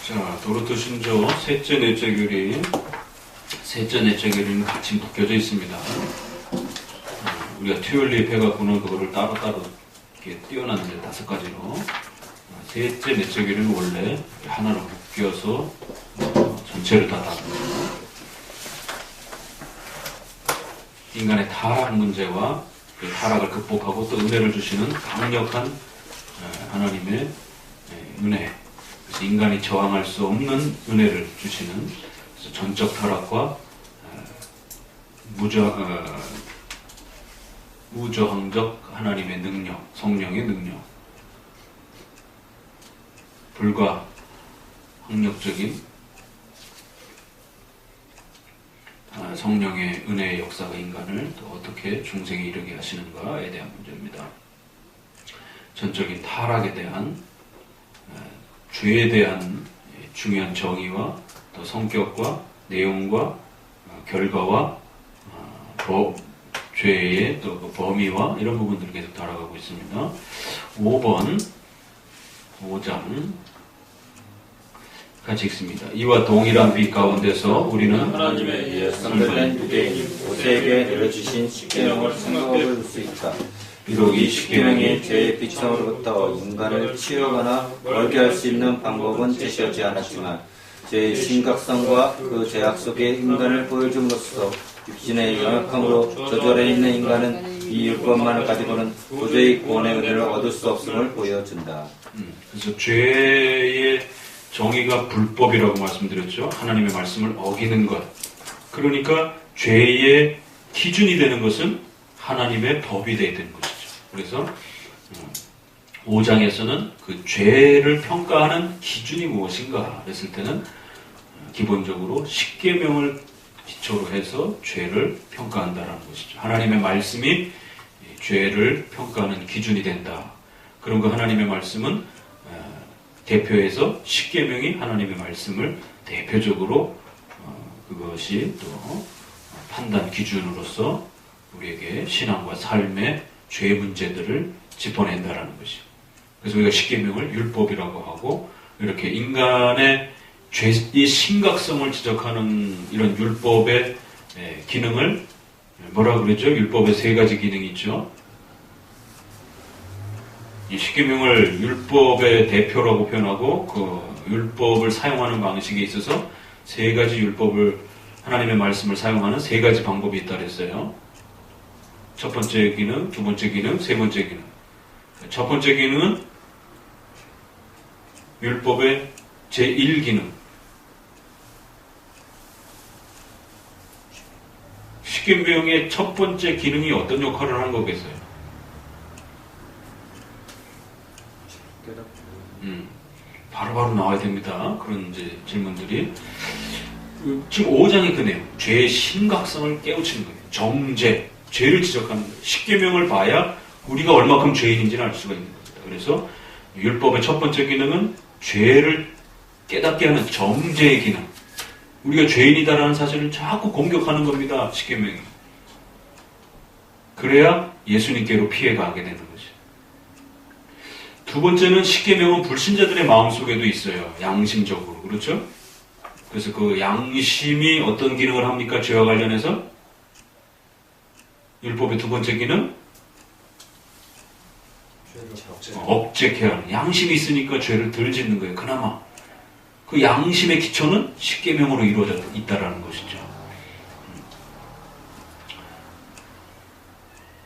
자, 도르트 신조 셋째, 넷째 교리. 셋째, 넷째 교리는 같이 묶여져 있습니다. 우리가 튜얼립 해갖고는 그거를 따로따로 이렇게 띄워놨는데 5가지로. 셋째, 넷째 교리는 원래 하나로 묶여서 전체를 다 다룹니다. 인간의 타락 문제와 그 타락을 극복하고 또 은혜를 주시는 강력한 하나님의 은혜. 그래서 인간이 저항할 수 없는 은혜를 주시는 전적 타락과 무저항적 하나님의 능력, 성령의 능력, 불과 학력적인 성령의 은혜의 역사가 인간을 또 어떻게 중생에 이르게 하시는가에 대한 문제입니다. 전적인 타락에 대한 죄에 대한 중요한 정의와 또 성격과 내용과 결과와 죄의 또 그 범위와 이런 부분들을 계속 다뤄가고 있습니다. 5장 같이 읽습니다. 이와 동일한 빛 가운데서 우리는 하나님에 의해 선별된 유대인이 모세에게 내려주신 십계명을 생각할 수 있다. 비록 이 십계명이 죄의 비참으로부터 인간을 치유하거나 멀게 할 수 있는 방법은 제시하지 않았지만 죄의 심각성과 그 죄악 속에 인간을 보여줌으로써 육신의 연약함으로 저절해 있는 인간은 이 율법만을 가지고는 도저히 구원의 은혜를 얻을 수 없음을 보여준다. 그래서 죄의 정의가 불법이라고 말씀드렸죠. 하나님의 말씀을 어기는 것. 그러니까 죄의 기준이 되는 것은 하나님의 법이 되어야 되는 것이죠. 그래서 5장에서는 그 죄를 평가하는 기준이 무엇인가 했을 때는 기본적으로 십계명을 기초로 해서 죄를 평가한다는 것이죠. 하나님의 말씀이 죄를 평가하는 기준이 된다. 그런 그 하나님의 말씀은 대표해서 십계명이 하나님의 말씀을 대표적으로 그것이 또 판단 기준으로서 우리에게 신앙과 삶의 죄 문제들을 짚어낸다라는 것이죠. 그래서 우리가 십계명을 율법이라고 하고 이렇게 인간의 죄의 심각성을 지적하는 이런 율법의 기능을 뭐라 그러죠? 율법의 3가지 기능이 있죠. 이 십계명을 율법의 대표라고 표현하고 그 율법을 사용하는 방식에 있어서 3가지 율법을 하나님의 말씀을 사용하는 3가지 방법이 있다 그랬어요. 첫 번째 기능, 두 번째 기능, 세 번째 기능. 첫 번째 기능은 율법의 제1기능. 십계명의 첫 번째 기능이 어떤 역할을 하는 거겠어요? 바로바로 나와야 됩니다. 그런 이제 질문들이. 지금 5장이 그 내용. 죄의 심각성을 깨우치는 거예요. 정죄. 죄를 지적하는 거예요. 십계명을 봐야 우리가 얼마큼 죄인인지를 알 수가 있는 겁니다. 그래서 율법의 첫 번째 기능은 죄를 깨닫게 하는 정죄의 기능. 우리가 죄인이다라는 사실을 자꾸 공격하는 겁니다. 십계명이. 그래야 예수님께로 피해가게 되는 거죠. 두 번째는 십계명은 불신자들의 마음속에도 있어요. 양심적으로. 그렇죠? 그래서 그 양심이 어떤 기능을 합니까? 죄와 관련해서? 율법의 두 번째 기능? 억제케 하는. 양심이 있으니까 죄를 덜 짓는 거예요. 그나마. 그 양심의 기초는 십계명으로 이루어져 있다라는 것이죠.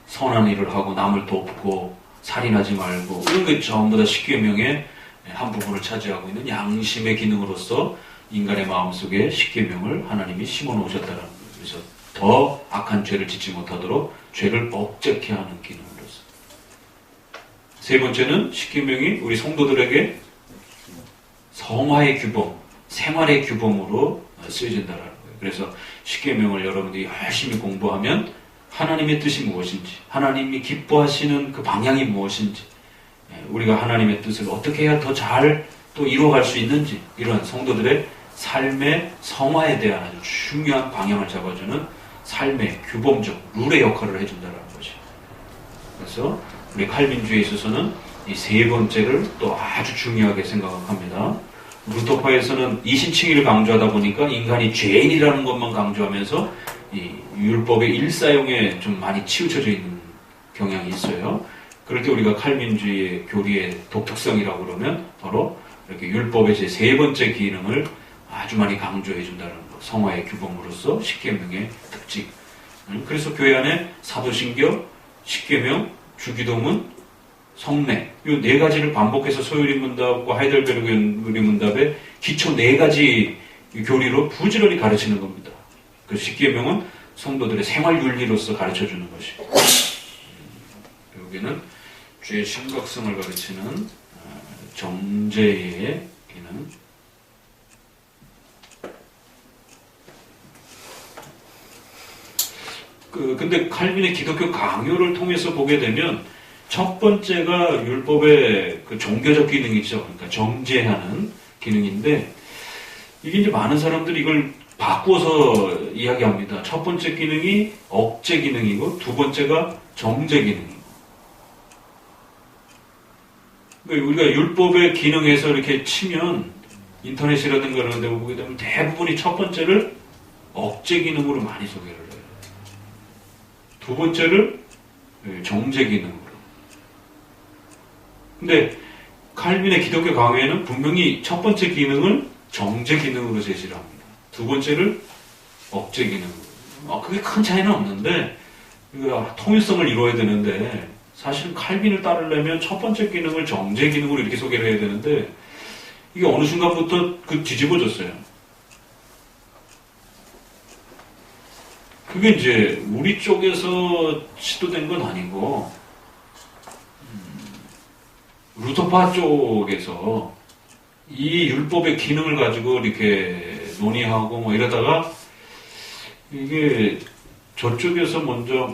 선한 일을 하고 남을 돕고 살인하지 말고 이런 게 전부 다 십계명의 한 부분을 차지하고 있는 양심의 기능으로서 인간의 마음속에 십계명을 하나님이 심어놓으셨다는 거예요. 그래서 더 악한 죄를 짓지 못하도록 죄를 억제케 하는 기능으로서. 세 번째는 십계명이 우리 성도들에게 성화의 규범, 생활의 규범으로 쓰여진다는 거예요. 그래서 십계명을 여러분들이 열심히 공부하면 하나님의 뜻이 무엇인지, 하나님이 기뻐하시는 그 방향이 무엇인지, 우리가 하나님의 뜻을 어떻게 해야 더 잘 또 이루어갈 수 있는지, 이러한 성도들의 삶의 성화에 대한 아주 중요한 방향을 잡아주는 삶의 규범적 룰의 역할을 해준다는 것이에요. 그래서 우리 칼빈주의에 있어서는 이 세 번째를 또 아주 중요하게 생각합니다. 루터파에서는 이신칭의를 강조하다 보니까 인간이 죄인이라는 것만 강조하면서 이 율법의 일사용에 좀 많이 치우쳐져 있는 경향이 있어요. 그럴 때 우리가 칼빈주의의 교리의 독특성이라고 그러면 바로 이렇게 율법의 제 세 번째 기능을 아주 많이 강조해 준다는 것, 성화의 규범으로서 십계명의 특징. 그래서 교회 안에 사도신경, 십계명, 주기도문, 성례 이 네 가지를 반복해서 소요리 문답과 하이델베르그 문답의 기초 네 가지 교리로 부지런히 가르치는 겁니다. 그 십계명은 성도들의 생활 윤리로서 가르쳐 주는 것이고, 여기는 죄의 심각성을 가르치는 정죄의 기능. 근데 칼빈의 기독교 강요를 통해서 보게 되면 첫 번째가 율법의 그 종교적 기능이죠. 그러니까 정죄하는 기능인데, 이게 이제 많은 사람들이 이걸 바꾸어서 이야기합니다. 첫 번째 기능이 억제 기능이고, 두 번째가 정죄 기능이고. 그러니까 우리가 율법의 기능에서 이렇게 치면, 인터넷이라든가 이런 데 보게 되면 대부분이 첫 번째를 억제 기능으로 많이 소개를 해요. 두 번째를 정죄 기능으로. 근데 칼빈의 기독교 강요에는 분명히 첫 번째 기능을 정죄 기능으로 제시를 합니다. 두 번째를 억제 기능으로. 그게 큰 차이는 없는데 통일성을 이루어야 되는데, 사실 칼빈을 따르려면 첫 번째 기능을 정죄 기능으로 이렇게 소개를 해야 되는데, 이게 어느 순간부터 뒤집어졌어요. 그게 이제 우리 쪽에서 시도된 건 아니고, 루터파 쪽에서 이 율법의 기능을 가지고 이렇게 논의하고 뭐 이러다가, 이게 저쪽에서 먼저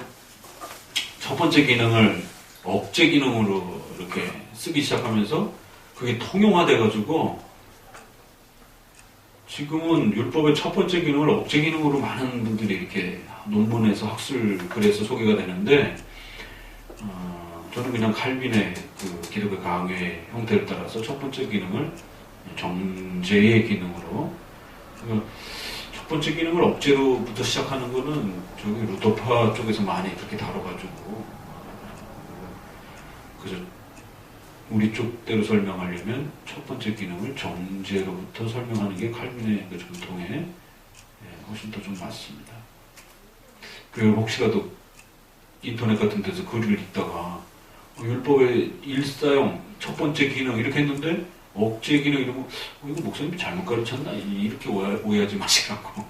첫 번째 기능을 억제 기능으로 이렇게 쓰기 시작하면서 그게 통용화돼가지고 지금은 율법의 첫 번째 기능을 억제 기능으로 많은 분들이 이렇게 논문에서 학술글에서 소개가 되는데, 저는 그냥 칼빈의 그 기독교 강요의 형태를 따라서 첫 번째 기능을 정죄의 기능으로, 첫 번째 기능을 억제로부터 시작하는 거는 저기 루터파 쪽에서 많이 그렇게 다뤄가지고, 그래서 우리 쪽대로 설명하려면 첫 번째 기능을 정죄로부터 설명하는 게 칼빈의 그 전통에 훨씬 더 좀 맞습니다. 그리고 혹시라도 인터넷 같은 데서 글을 읽다가 율법의 일사용 첫 번째 기능 이렇게 했는데 억제 기능 이러면 이거 목사님이 잘못 가르쳤나? 이렇게 오해하지 마시라고.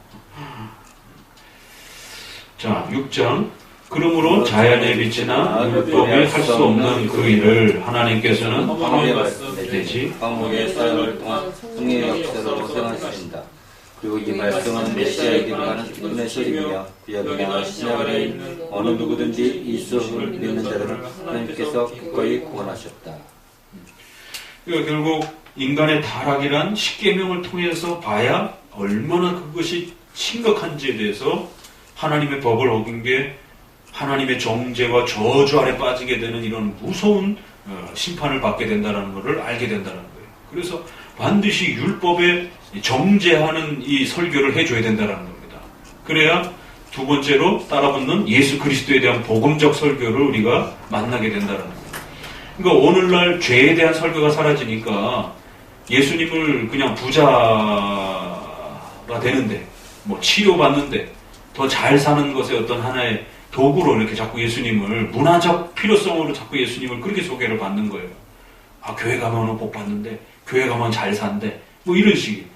자, 6장. 그러므로 자연의 빛이나 율법이 할 수 없는 그 일을 하나님께서는 황무의 말씀되지 황무의 사역을 통한 성령의 역사로 생활하신다. 그리고 이 말씀은 메시아에게 임하는 기쁨의 소리이며 구약이나 신약에 있는 어느 누구든지 예수를 믿는 자들을 하나님께서 기꺼이 구원하셨다. 그러니까 결국 인간의 타락이란 십계명을 통해서 봐야 얼마나 그것이 심각한지에 대해서 하나님의 법을 어긴 게 하나님의 정죄와 저주 아래 빠지게 되는 이런 무서운 심판을 받게 된다는 것을 알게 된다는 거예요. 그래서 반드시 율법에 정죄하는 이 설교를 해줘야 된다는 겁니다. 그래야 두 번째로 따라붙는 예수 그리스도에 대한 복음적 설교를 우리가 만나게 된다는 거예요. 그러니까 오늘날 죄에 대한 설교가 사라지니까 예수님을 그냥 부자가 되는데, 뭐 치료받는데, 더 잘 사는 것의 어떤 하나의 도구로 이렇게 자꾸 예수님을, 문화적 필요성으로 자꾸 예수님을 그렇게 소개를 받는 거예요. 교회 가면 복 받는데, 교회 가면 잘 산대, 뭐 이런 식의.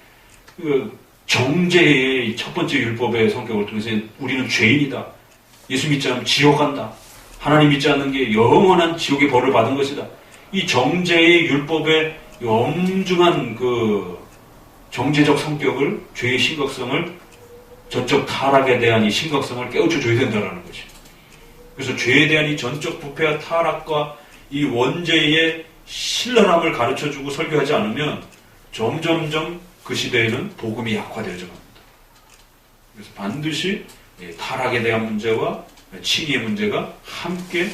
정죄의 첫 번째 율법의 성격을 통해서 우리는 죄인이다. 예수 믿지 않으면 지옥 간다. 하나님 믿지 않는 게 영원한 지옥의 벌을 받은 것이다. 이 정죄의 율법의 엄중한 그 정죄적 성격을, 죄의 심각성을, 전적 타락에 대한 이 심각성을 깨우쳐 줘야 된다는 것이. 그래서 죄에 대한 이 전적 부패와 타락과 이 원죄의 신랄함을 가르쳐 주고 설교하지 않으면 점점점 그 시대에는 복음이 약화되어져 갑니다. 그래서 반드시 타락에 대한 문제와 칭의의 문제가 함께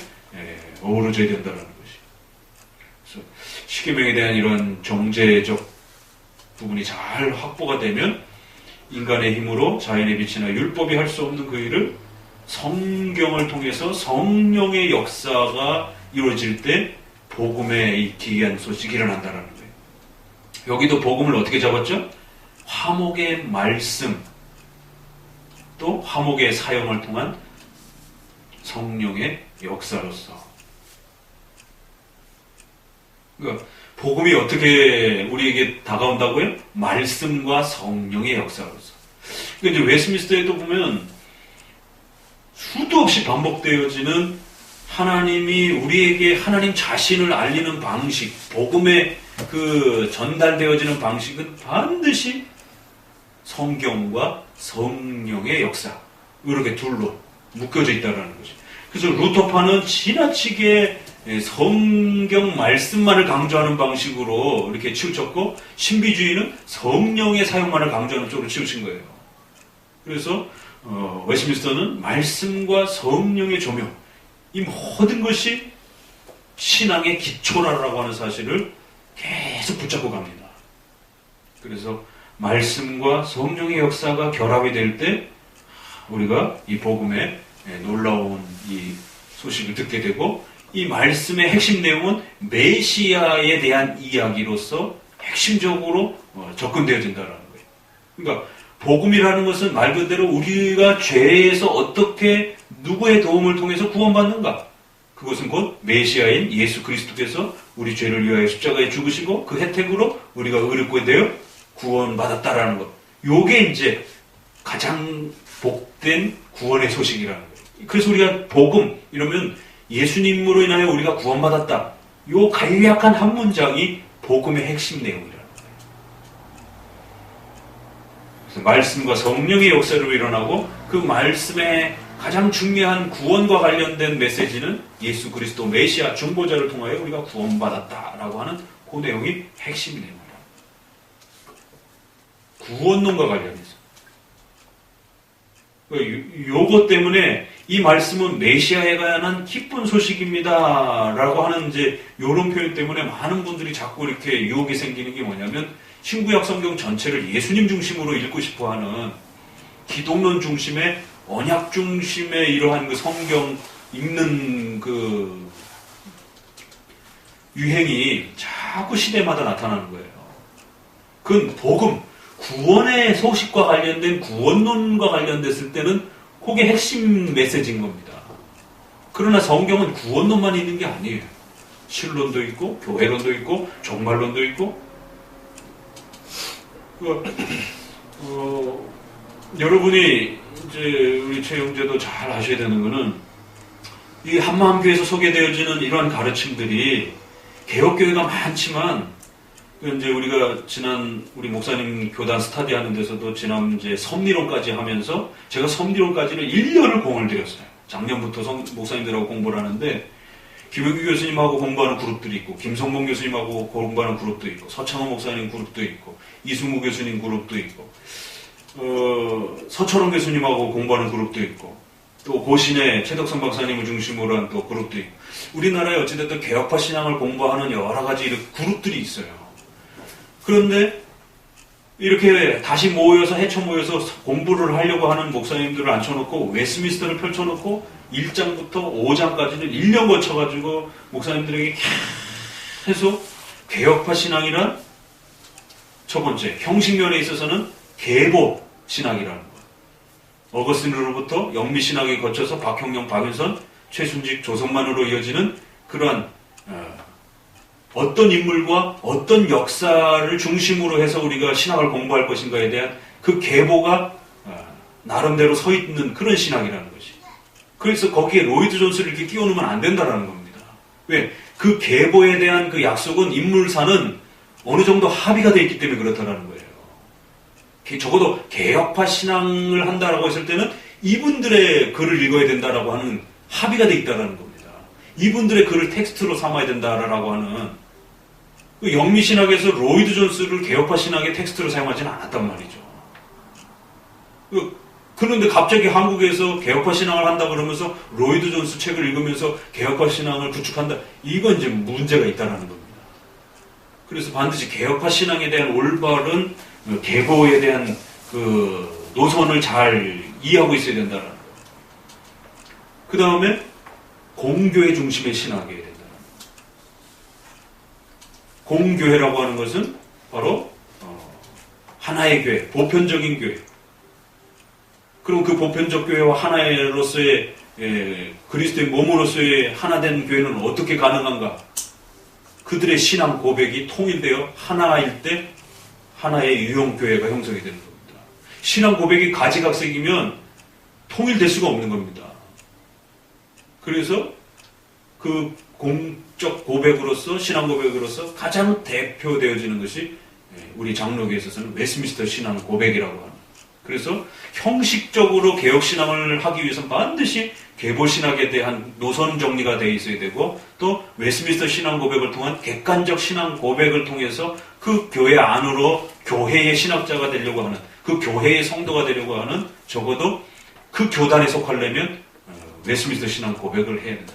어우러져야 된다는 것이. 그래서 십계명에 대한 이런 정죄적 부분이 잘 확보가 되면 인간의 힘으로 자연의 빛이나 율법이 할 수 없는 그 일을 성경을 통해서 성령의 역사가 이루어질 때 복음의 이 기이한 소식이 일어난다는 거예요. 여기도 복음을 어떻게 잡았죠? 화목의 말씀, 또 화목의 사용을 통한 성령의 역사로서. 그러니까 복음이 어떻게 우리에게 다가온다고요? 말씀과 성령의 역사로서. 그러니까 이제 웨스트민스터에도 보면 수도 없이 반복되어지는 하나님이 우리에게 하나님 자신을 알리는 방식, 복음의 그 전달되어지는 방식은 반드시 성경과 성령의 역사, 이렇게 둘로 묶여져 있다는 거죠. 그래서 루터파는 지나치게 성경 말씀만을 강조하는 방식으로 이렇게 치우쳤고, 신비주의는 성령의 사용만을 강조하는 쪽으로 치우친 거예요. 그래서 웨스트민스터는 말씀과 성령의 조명, 이 모든 것이 신앙의 기초라고 하는 사실을 계속 붙잡고 갑니다. 그래서 말씀과 성령의 역사가 결합이 될 때 우리가 이 복음의 놀라운 이 소식을 듣게 되고, 이 말씀의 핵심 내용은 메시아에 대한 이야기로서 핵심적으로 접근되어진다는 거예요. 그러니까 복음이라는 것은 말 그대로 우리가 죄에서 어떻게 누구의 도움을 통해서 구원받는가, 그것은 곧 메시아인 예수 그리스도께서 우리 죄를 위하여 십자가에 죽으시고 그 혜택으로 우리가 의롭게 되어 구원받았다라는 것, 요게 이제 가장 복된 구원의 소식이라는 거예요. 그래서 우리가 복음 이러면 예수님으로 인하여 우리가 구원받았다, 요 간략한 한 문장이 복음의 핵심 내용이라는 거예요. 그래서 말씀과 성령의 역사로 일어나고, 그 말씀의 가장 중요한 구원과 관련된 메시지는 예수 그리스도 메시아 중보자를 통하여 우리가 구원받았다라고 하는 그 내용이 핵심 내용이다. 구원론과 관련해서. 요것 때문에 이 말씀은 메시아에 관한 기쁜 소식입니다 라고 하는 이제 요런 표현 때문에 많은 분들이 자꾸 이렇게 유혹이 생기는 게 뭐냐면, 신구약 성경 전체를 예수님 중심으로 읽고 싶어 하는 기독론 중심의, 언약 중심의 이러한 그 성경 읽는 그 유행이 자꾸 시대마다 나타나는 거예요. 그건 복음, 구원의 소식과 관련된 구원론과 관련됐을 때는 그게 핵심 메시지인 겁니다. 그러나 성경은 구원론만 있는 게 아니에요. 신론도 있고 교회론도 있고 종말론도 있고. 여러분이 이제 우리 최 형제도 잘 아셔야 되는 거는, 이 한마음교회에서 소개되어지는 이러한 가르침들이 개혁교회가 많지만, 이제 우리가 지난 우리 목사님 교단 스타디 하는 데서도 지난 이제 섭리론까지 하면서 제가 섭리론까지는 1년을 공을 들였어요. 작년부터 목사님들하고 공부를 하는데, 김효규 교수님하고 공부하는 그룹들이 있고, 김성봉 교수님하고 공부하는 그룹도 있고, 서창호 목사님 그룹도 있고, 이승우 교수님 그룹도 있고, 서철원 교수님하고 공부하는 그룹도 있고, 또 고신의 최덕선 박사님을 중심으로 한 또 그룹도 있고, 우리나라에 어찌됐든 개혁파 신앙을 공부하는 여러 가지 그룹들이 있어요. 그런데 이렇게 다시 모여서 헤쳐 모여서 공부를 하려고 하는 목사님들을 앉혀놓고 웨스트민스터를 펼쳐놓고 1장부터 5장까지는 1년 거쳐가지고 목사님들에게 계속 개혁파 신앙이란 첫 번째, 형식면에 있어서는 계보 신학이라는 것. 어거스틴으로부터 영미신학에 거쳐서 박형영, 박윤선, 최순직, 조성만으로 이어지는 그러한 어떤 인물과 어떤 역사를 중심으로 해서 우리가 신학을 공부할 것인가에 대한 그 계보가 나름대로 서 있는 그런 신학이라는 것이. 그래서 거기에 로이드 존스를 이렇게 끼워놓으면 안 된다는 겁니다. 왜? 그 계보에 대한 그 약속은 인물사는 어느 정도 합의가 되어 있기 때문에 그렇다는 거예요. 적어도 개혁파 신앙을 한다라고 했을 때는 이분들의 글을 읽어야 된다라고 하는 합의가 되어 있다는 겁니다. 이분들의 글을 텍스트로 삼아야 된다라고 하는. 영미신학에서 로이드 존스를 개혁파 신학의 텍스트로 사용하지는 않았단 말이죠. 그런데 갑자기 한국에서 개혁파 신앙을 한다 그러면서 로이드 존스 책을 읽으면서 개혁파 신앙을 구축한다. 이건 이제 문제가 있다는 겁니다. 그래서 반드시 개혁화 신앙에 대한 올바른 계보에 대한 그 노선을 잘 이해하고 있어야 된다는 거예요. 그 다음에 공교회 중심의 신학이어야 된다는 거예요. 공교회라고 하는 것은 바로 하나의 교회, 보편적인 교회. 그럼 그 보편적 교회와 하나로서의 그리스도의 몸으로서의 하나된 교회는 어떻게 가능한가? 그들의 신앙 고백이 통일되어 하나일 때 하나의 유형교회가 형성이 되는 겁니다. 신앙 고백이 가지각색이면 통일될 수가 없는 겁니다. 그래서 그 공적 고백으로서 신앙 고백으로서 가장 대표되어지는 것이 우리 장로교에 있어서는 웨스민스터 신앙 고백이라고 합니다. 그래서 형식적으로 개혁신앙을 하기 위해서는 반드시 계보신학에 대한 노선 정리가 되어 있어야 되고 또 웨스민스터 신앙 고백을 통한 객관적 신앙 고백을 통해서 그 교회 안으로 교회의 신학자가 되려고 하는 그 교회의 성도가 되려고 하는 적어도 그 교단에 속하려면 웨스민스터 신앙 고백을 해야 된다.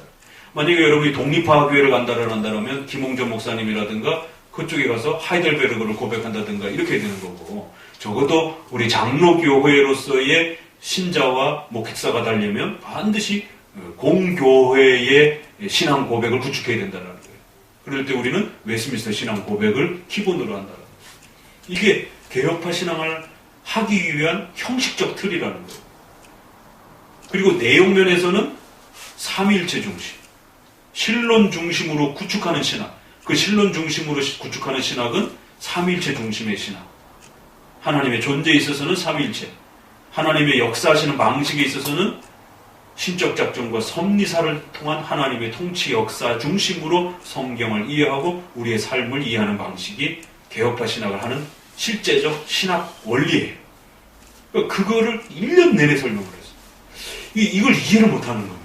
만약에 여러분이 독립파 교회를 간다면 김홍전 목사님이라든가 그쪽에 가서 하이델베르그를 고백한다든가 이렇게 되는 거고 적어도 우리 장로교회로서의 신자와 목회자가 되려면 반드시 공교회의 신앙 고백을 구축해야 된다는 거예요. 그럴 때 우리는 웨스민스터 신앙 고백을 기본으로 한다는 거예요. 이게 개혁파 신앙을 하기 위한 형식적 틀이라는 거예요. 그리고 내용면에서는 삼위일체 중심, 신론 중심으로 구축하는 신학. 그 신론 중심으로 구축하는 신학은 삼위일체 중심의 신학. 하나님의 존재에 있어서는 삼위일체. 하나님의 역사하시는 방식에 있어서는 신적 작전과 섭리사를 통한 하나님의 통치 역사 중심으로 성경을 이해하고 우리의 삶을 이해하는 방식이 개혁파 신학을 하는 실제적 신학 원리예요. 그러니까 그거를 1년 내내 설명을 했어요. 이걸 이해를 못하는 겁니다.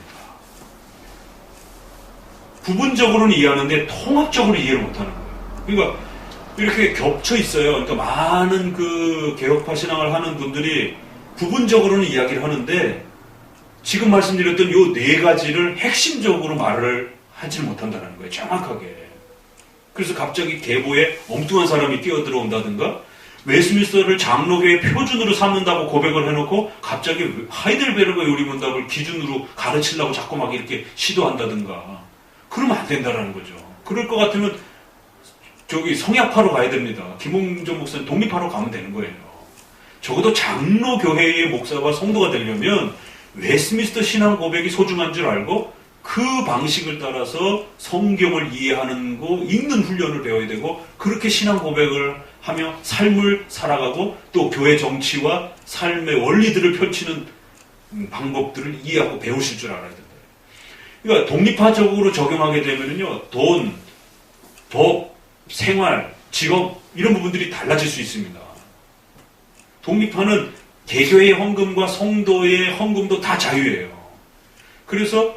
부분적으로는 이해하는데 통합적으로 이해를 못하는 거예요. 그러니까 이렇게 겹쳐 있어요. 그러니까 많은 그 개혁파 신앙을 하는 분들이 부분적으로는 이야기를 하는데 지금 말씀드렸던 이 네 가지를 핵심적으로 말을 하지 못한다는 거예요. 정확하게. 그래서 갑자기 계보에 엉뚱한 사람이 뛰어들어온다든가 웨스민스터를 장로교의 표준으로 삼는다고 고백을 해놓고 갑자기 하이델베르그 요리문답을 기준으로 가르치려고 자꾸 막 이렇게 시도한다든가 그러면 안 된다는 거죠. 그럴 것 같으면 저기 성약파로 가야 됩니다. 김홍전 목사님 독립파로 가면 되는 거예요. 적어도 장로교회의 목사와 성도가 되려면 웨스민스터 신앙 고백이 소중한 줄 알고 그 방식을 따라서 성경을 이해하는 거, 읽는 훈련을 배워야 되고 그렇게 신앙 고백을 하며 삶을 살아가고 또 교회 정치와 삶의 원리들을 펼치는 방법들을 이해하고 배우실 줄 알아야 된다. 그러니까 독립파적으로 적용하게 되면요, 돈, 법, 생활, 직업 이런 부분들이 달라질 수 있습니다. 독립파는 개교의 헌금과 성도의 헌금도 다 자유예요. 그래서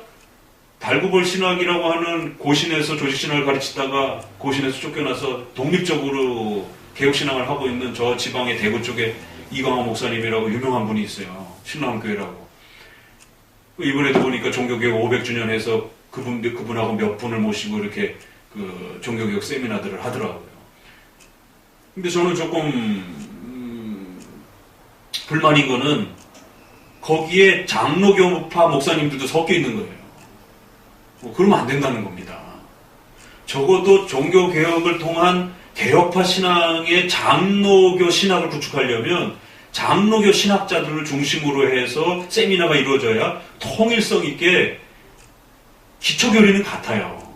달구벌 신학이라고 하는 고신에서 조직신학을 가르치다가 고신에서 쫓겨나서 독립적으로 개혁신앙을 하고 있는 저 지방의 대구 쪽에 이광호 목사님이라고 유명한 분이 있어요. 신랑교회라고. 이번에도 보니까 종교개혁 500주년 해서 그분하고 몇 분을 모시고 이렇게 그 종교개혁 세미나들을 하더라고요. 근데 저는 조금 불만인 거는 거기에 장로교파 목사님들도 섞여 있는 거예요. 그러면 안 된다는 겁니다. 적어도 종교개혁을 통한 개혁파 신앙의 장로교 신학을 구축하려면 장로교 신학자들을 중심으로 해서 세미나가 이루어져야 통일성 있게 기초교리는 같아요.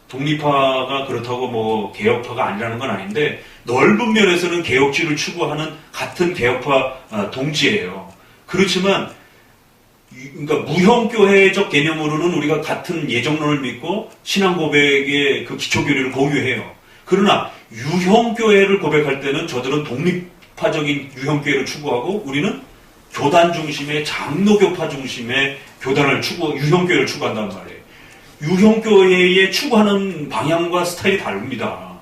독립파가 그렇다고 뭐 개혁파가 아니라는 건 아닌데 넓은 면에서는 개혁주의를 추구하는 같은 개혁파 동지예요. 그렇지만 그러니까 무형교회적 개념으로는 우리가 같은 예정론을 믿고 신앙 고백의 그 기초교리를 공유해요. 그러나 유형교회를 고백할 때는 저들은 독립파적인 유형교회를 추구하고 우리는 교단 중심의 장로교파 중심의 교단을 유형교회를 추구한단 말이에요. 유형교회의 추구하는 방향과 스타일이 다릅니다.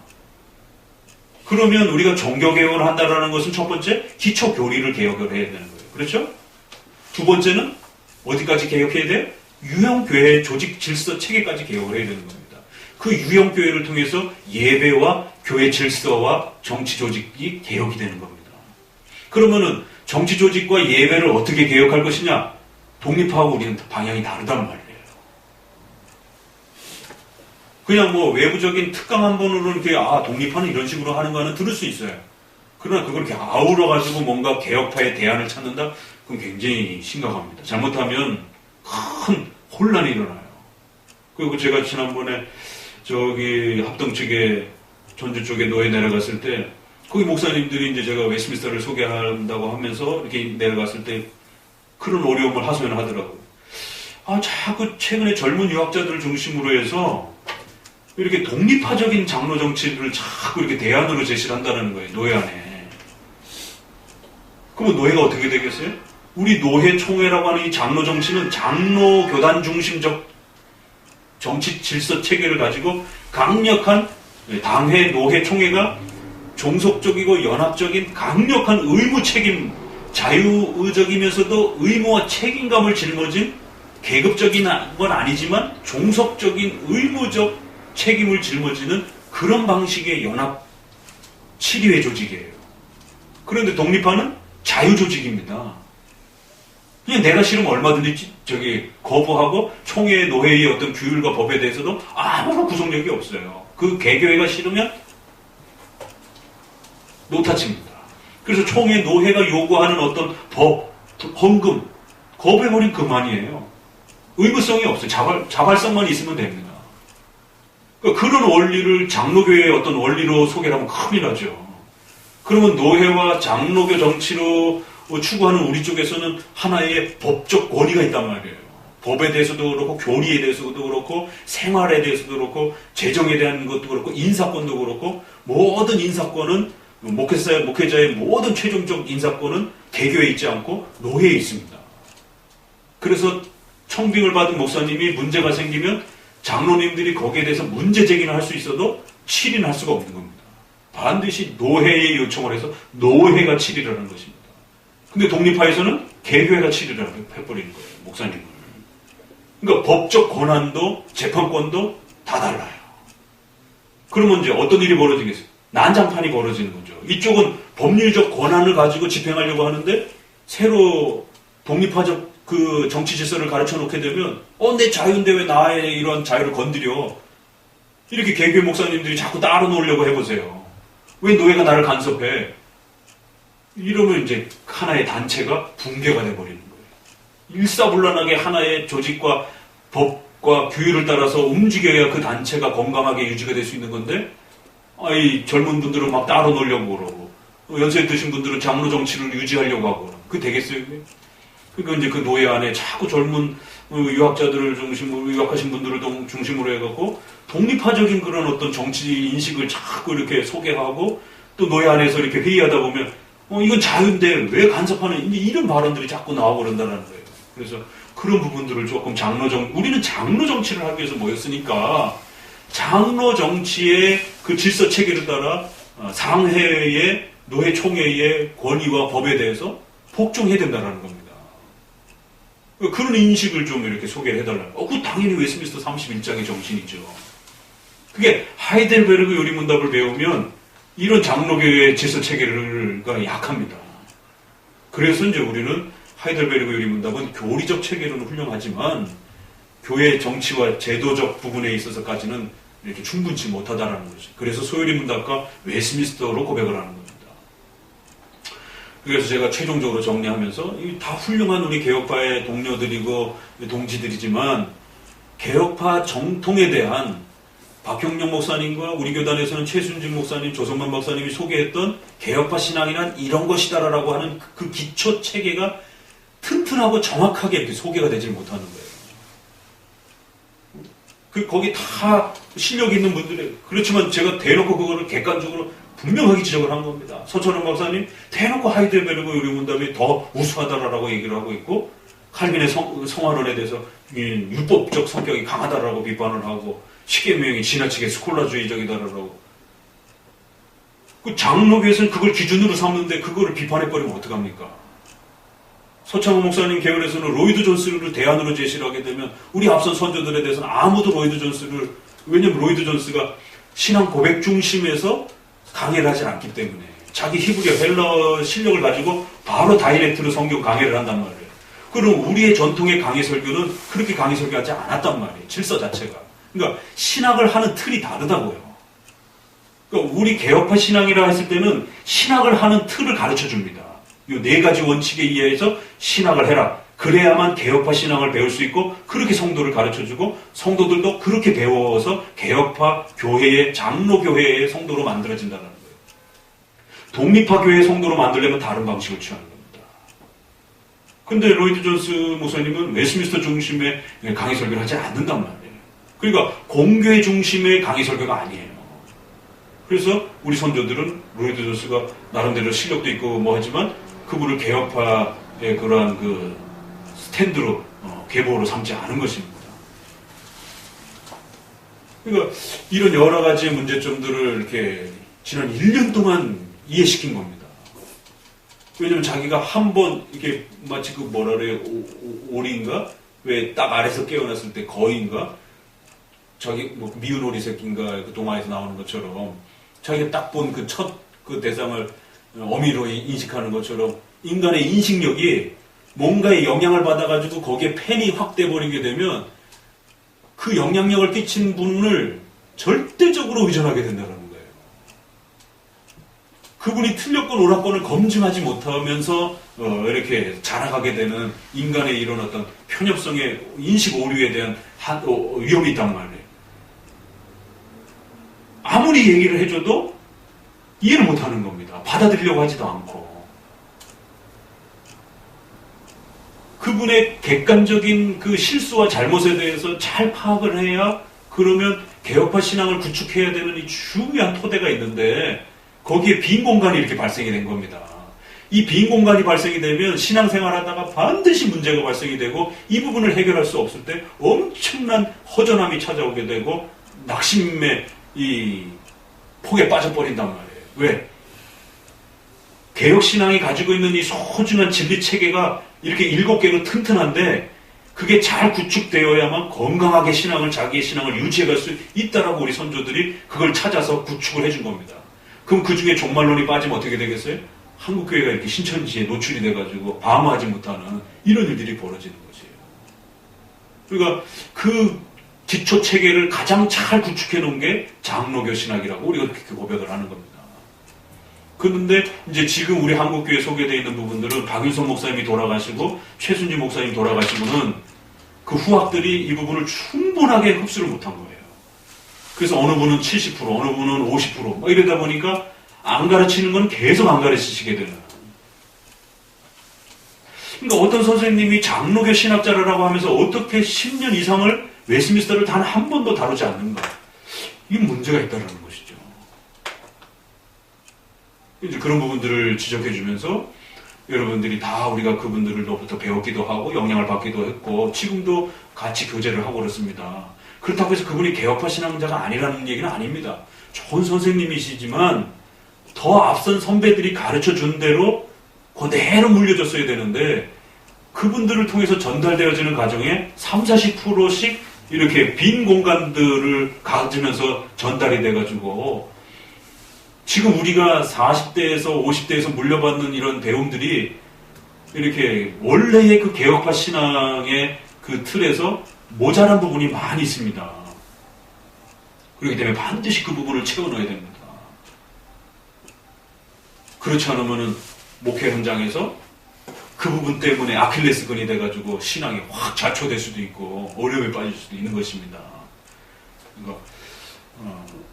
그러면 우리가 종교개혁을 한다는 것은 첫 번째 기초교리를 개혁을 해야 되는 거예요. 그렇죠? 두 번째는 어디까지 개혁해야 돼요? 유형교회 조직 질서 체계까지 개혁을 해야 되는 겁니다. 그 유형교회를 통해서 예배와 교회 질서와 정치 조직이 개혁이 되는 겁니다. 그러면은 정치 조직과 예배를 어떻게 개혁할 것이냐? 독립하고 우리는 방향이 다르단 말이에요. 그냥 뭐 외부적인 특강 한 번으로 이렇게 독립하는 이런 식으로 하는 거는 들을 수 있어요. 그러나 그걸 이렇게 아우러가지고 뭔가 개혁파의 대안을 찾는다? 그건 굉장히 심각합니다. 잘못하면 큰 혼란이 일어나요. 그리고 제가 지난번에 저기 합동 측에 전주 쪽에 노예 내려갔을 때 거기 목사님들이 이제 제가 웨스트민스터를 소개한다고 하면서 이렇게 내려갔을 때 그런 어려움을 하소연을 하더라고요. 자꾸 최근에 젊은 유학자들을 중심으로 해서 이렇게 독립파적인 장로 정치를 자꾸 이렇게 대안으로 제시를 한다는 거예요. 노예 안에. 그러면 노예가 어떻게 되겠어요? 우리 노회 총회라고 하는 이 장로 정치는 장로 교단 중심적 정치 질서 체계를 가지고 강력한 당회, 노회, 총회가 종속적이고 연합적인 강력한 의무 책임, 자유의적이면서도 의무와 책임감을 짊어진 계급적인 건 아니지만 종속적인 의무적 책임을 짊어지는 그런 방식의 연합 치리회 조직이에요. 그런데 독립파는 자유조직입니다. 그냥 내가 싫으면 얼마든지 거부하고 총회, 노회의 어떤 규율과 법에 대해서도 아무런 구속력이 없어요. 그 개교회가 싫으면 노타칩니다. 그래서 총회, 노회가 요구하는 어떤 법, 헌금, 거부해버린 그만이에요. 의무성이 없어요. 자발성만 있으면 됩니다. 그러니까 그런 원리를 장로교회의 어떤 원리로 소개를 하면 큰일 나죠. 그러면 노회와 장로교 정치로 추구하는 우리 쪽에서는 하나의 법적 권위가 있단 말이에요. 법에 대해서도 그렇고 교리에 대해서도 그렇고 생활에 대해서도 그렇고 재정에 대한 것도 그렇고 인사권도 그렇고 모든 인사권은 목회자의 모든 최종적 인사권은 개교에 있지 않고 노회에 있습니다. 그래서 청빙을 받은 목사님이 문제가 생기면 장로님들이 거기에 대해서 문제 제기를 할 수 있어도 치리는 할 수가 없는 겁니다. 반드시 노회에 요청을 해서 노회가 치리를 하는 것입니다. 근데 독립파에서는 개교회가 치리를 해버리는 거예요. 목사님을. 그러니까 법적 권한도 재판권도 다 달라요. 그러면 이제 어떤 일이 벌어지겠어요? 난장판이 벌어지는 거죠. 이쪽은 법률적 권한을 가지고 집행하려고 하는데 새로 독립파적 그 정치 질서를 가르쳐 놓게 되면 내 자유인데 왜 나의 이런 자유를 건드려? 이렇게 개교회 목사님들이 자꾸 따로 놓으려고 해보세요. 왜 노예가 나를 간섭해? 이러면 이제 하나의 단체가 붕괴가 돼버리는 거예요. 일사불란하게 하나의 조직과 법과 규율을 따라서 움직여야 그 단체가 건강하게 유지가 될 수 있는 건데 이 젊은 분들은 막 따로 놀려고 그러고 연세 드신 분들은 장로 정치를 유지하려고 하고 그게 되겠어요? 그러니까 이제 그 노예 안에 자꾸 젊은 유학자들을 중심으로 유학하신 분들을 중심으로 해갖고 독립파적인 그런 어떤 정치 인식을 자꾸 이렇게 소개하고 또 노예 안에서 이렇게 회의하다 보면 이건 자유인데 왜 간섭하는 이런 발언들이 자꾸 나오고 그런다는 거예요. 그래서 그런 부분들을 조금 우리는 장로 정치를 하기 위해서 모였으니까 장로 정치의 그 질서 체계를 따라 상회의 노회 총회의 권위와 법에 대해서 복종해야 된다는 겁니다. 그런 인식을 좀 이렇게 소개를 해달라고. 그 당연히 웨스트민스터 31장의 정신이죠. 그게 하이델베르그 요리문답을 배우면 이런 장로교의 질서 체계가 약합니다. 그래서 이제 우리는 하이델베르그 요리문답은 교리적 체계로는 훌륭하지만 교회 정치와 제도적 부분에 있어서까지는 이렇게 충분치 못하다라는 거죠. 그래서 소요리 문답과 웨스트민스터로 고백을 하는 겁니다. 그래서 제가 최종적으로 정리하면서 다 훌륭한 우리 개혁파의 동료들이고 동지들이지만 개혁파 정통에 대한 박형룡 목사님과 우리 교단에서는 최순진 목사님, 조성만 목사님이 소개했던 개혁파 신앙이란 이런 것이다라고 하는 그 기초 체계가 튼튼하고 정확하게 이렇게 소개가 되지 못하는 거예요. 거기 다 실력 있는 분들이 그렇지만 제가 대놓고 그거를 객관적으로 분명하게 지적을 한 겁니다. 서천원 박사님 대놓고 하이델베르그 요리문답이 더 우수하다라고 얘기를 하고 있고 칼빈의 성화론에 대해서 율법적 성격이 강하다라고 비판을 하고 십계명이 지나치게 스콜라주의적이다라고 그 장로교에서는 그걸 기준으로 삼는데 그거를 비판해버리면 어떡합니까? 서창호 목사님 계열에서는 로이드 존스를 대안으로 제시를 하게 되면 우리 앞선 선조들에 대해서는 아무도 로이드 존스를 왜냐면 로이드 존스가 신앙 고백 중심에서 강해를 하지 않기 때문에 자기 히브리어 헬러 실력을 가지고 바로 다이렉트로 성경 강해를 한단 말이에요. 그럼 우리의 전통의 강해 설교는 그렇게 강해 설교하지 않았단 말이에요. 질서 자체가. 그러니까 신학을 하는 틀이 다르다고요. 그러니까 우리 개혁파 신앙이라 했을 때는 신학을 하는 틀을 가르쳐 줍니다. 이 네 가지 원칙에 의해서 신학을 해라. 그래야만 개혁파 신앙을 배울 수 있고 그렇게 성도를 가르쳐주고 성도들도 그렇게 배워서 개혁파 교회의 장로교회의 성도로 만들어진다는 거예요. 독립파 교회의 성도로 만들려면 다른 방식을 취하는 겁니다. 근데 로이드 존스 목사님은 웨스민스터 중심의 강의 설교를 하지 않는단 말이에요. 그러니까 공교회 중심의 강의 설교가 아니에요. 그래서 우리 선조들은 로이드 존스가 나름대로 실력도 있고 뭐 하지만 그분을 개혁파의 그러한 그 스탠드로 계보로 삼지 않은 것입니다. 그러니까 이런 여러 가지 문제점들을 이렇게 지난 1년 동안 이해시킨 겁니다. 왜냐면 자기가 한번 이렇게 마치 그 뭐라 그래요, 오리인가? 왜 딱 아래서 깨어났을 때 거인가? 자기 뭐 미운 오리 새끼인가 그 동화에서 나오는 것처럼 자기가 딱 본 그 첫 그 대상을 어미로 인식하는 것처럼 인간의 인식력이 뭔가의 영향을 받아가지고 거기에 팬이 확대버리게 되면 그 영향력을 끼친 분을 절대적으로 의존하게 된다는 거예요. 그분이 틀렸건 옳았건을 검증하지 못하면서 이렇게 자라가게 되는 인간의 이런 어떤 편협성의 인식 오류에 대한 위험이 있단 말이에요. 아무리 얘기를 해줘도 이해를 못하는 겁니다. 받아들이려고 하지도 않고. 그분의 객관적인 그 실수와 잘못에 대해서 잘 파악을 해야 그러면 개혁파 신앙을 구축해야 되는 이 중요한 토대가 있는데 거기에 빈 공간이 이렇게 발생이 된 겁니다. 이 빈 공간이 발생이 되면 신앙생활하다가 반드시 문제가 발생이 되고 이 부분을 해결할 수 없을 때 엄청난 허전함이 찾아오게 되고 낙심의 이 폭에 빠져버린단 말이에요. 왜? 개혁신앙이 가지고 있는 이 소중한 진리체계가 이렇게 7개로 튼튼한데 그게 잘 구축되어야만 건강하게 자기의 신앙을 유지해갈 수 있다라고 우리 선조들이 그걸 찾아서 구축을 해준 겁니다. 그럼 그 중에 종말론이 빠지면 어떻게 되겠어요? 한국교회가 이렇게 신천지에 노출이 돼가지고 방어하지 못하는 이런 일들이 벌어지는 거지요. 그러니까 그 기초 체계를 가장 잘 구축해 놓은 게 장로교 신학이라고 우리가 그렇게 고백을 하는 겁니다. 그런데 이제 지금 우리 한국교회에 소개되어 있는 부분들은 박윤선 목사님이 돌아가시고 최순지 목사님 돌아가시고는 그 후학들이 이 부분을 충분하게 흡수를 못한 거예요. 그래서 어느 분은 70%, 어느 분은 50%, 막 이러다 보니까 안 가르치는 건 계속 안 가르치시게 되는. 그러니까 어떤 선생님이 장로교 신학자라고 하면서 어떻게 10년 이상을 웨스민스터를 단 한 번도 다루지 않는가? 이게 문제가 있다는 것이죠. 이제 그런 부분들을 지적해주면서 여러분들이 다 우리가 그분들로부터 배웠기도 하고 영향을 받기도 했고 지금도 같이 교제를 하고 그렇습니다. 그렇다고 해서 그분이 개혁파 신앙자가 아니라는 얘기는 아닙니다. 좋은 선생님이시지만 더 앞선 선배들이 가르쳐준 대로 그대로 물려줬어야 되는데 그분들을 통해서 전달되어지는 과정에 30-40%씩 이렇게 빈 공간들을 가지면서 전달이 돼가지고 지금 우리가 40대에서 50대에서 물려받는 이런 배움들이 이렇게 원래의 그 개혁파 신앙의 그 틀에서 모자란 부분이 많이 있습니다. 그렇기 때문에 반드시 그 부분을 채워넣어야 됩니다. 그렇지 않으면은 목회 현장에서 그 부분 때문에 아킬레스건이 돼가지고 신앙이 확 좌초될 수도 있고 어려움에 빠질 수도 있는 것입니다. 그러니까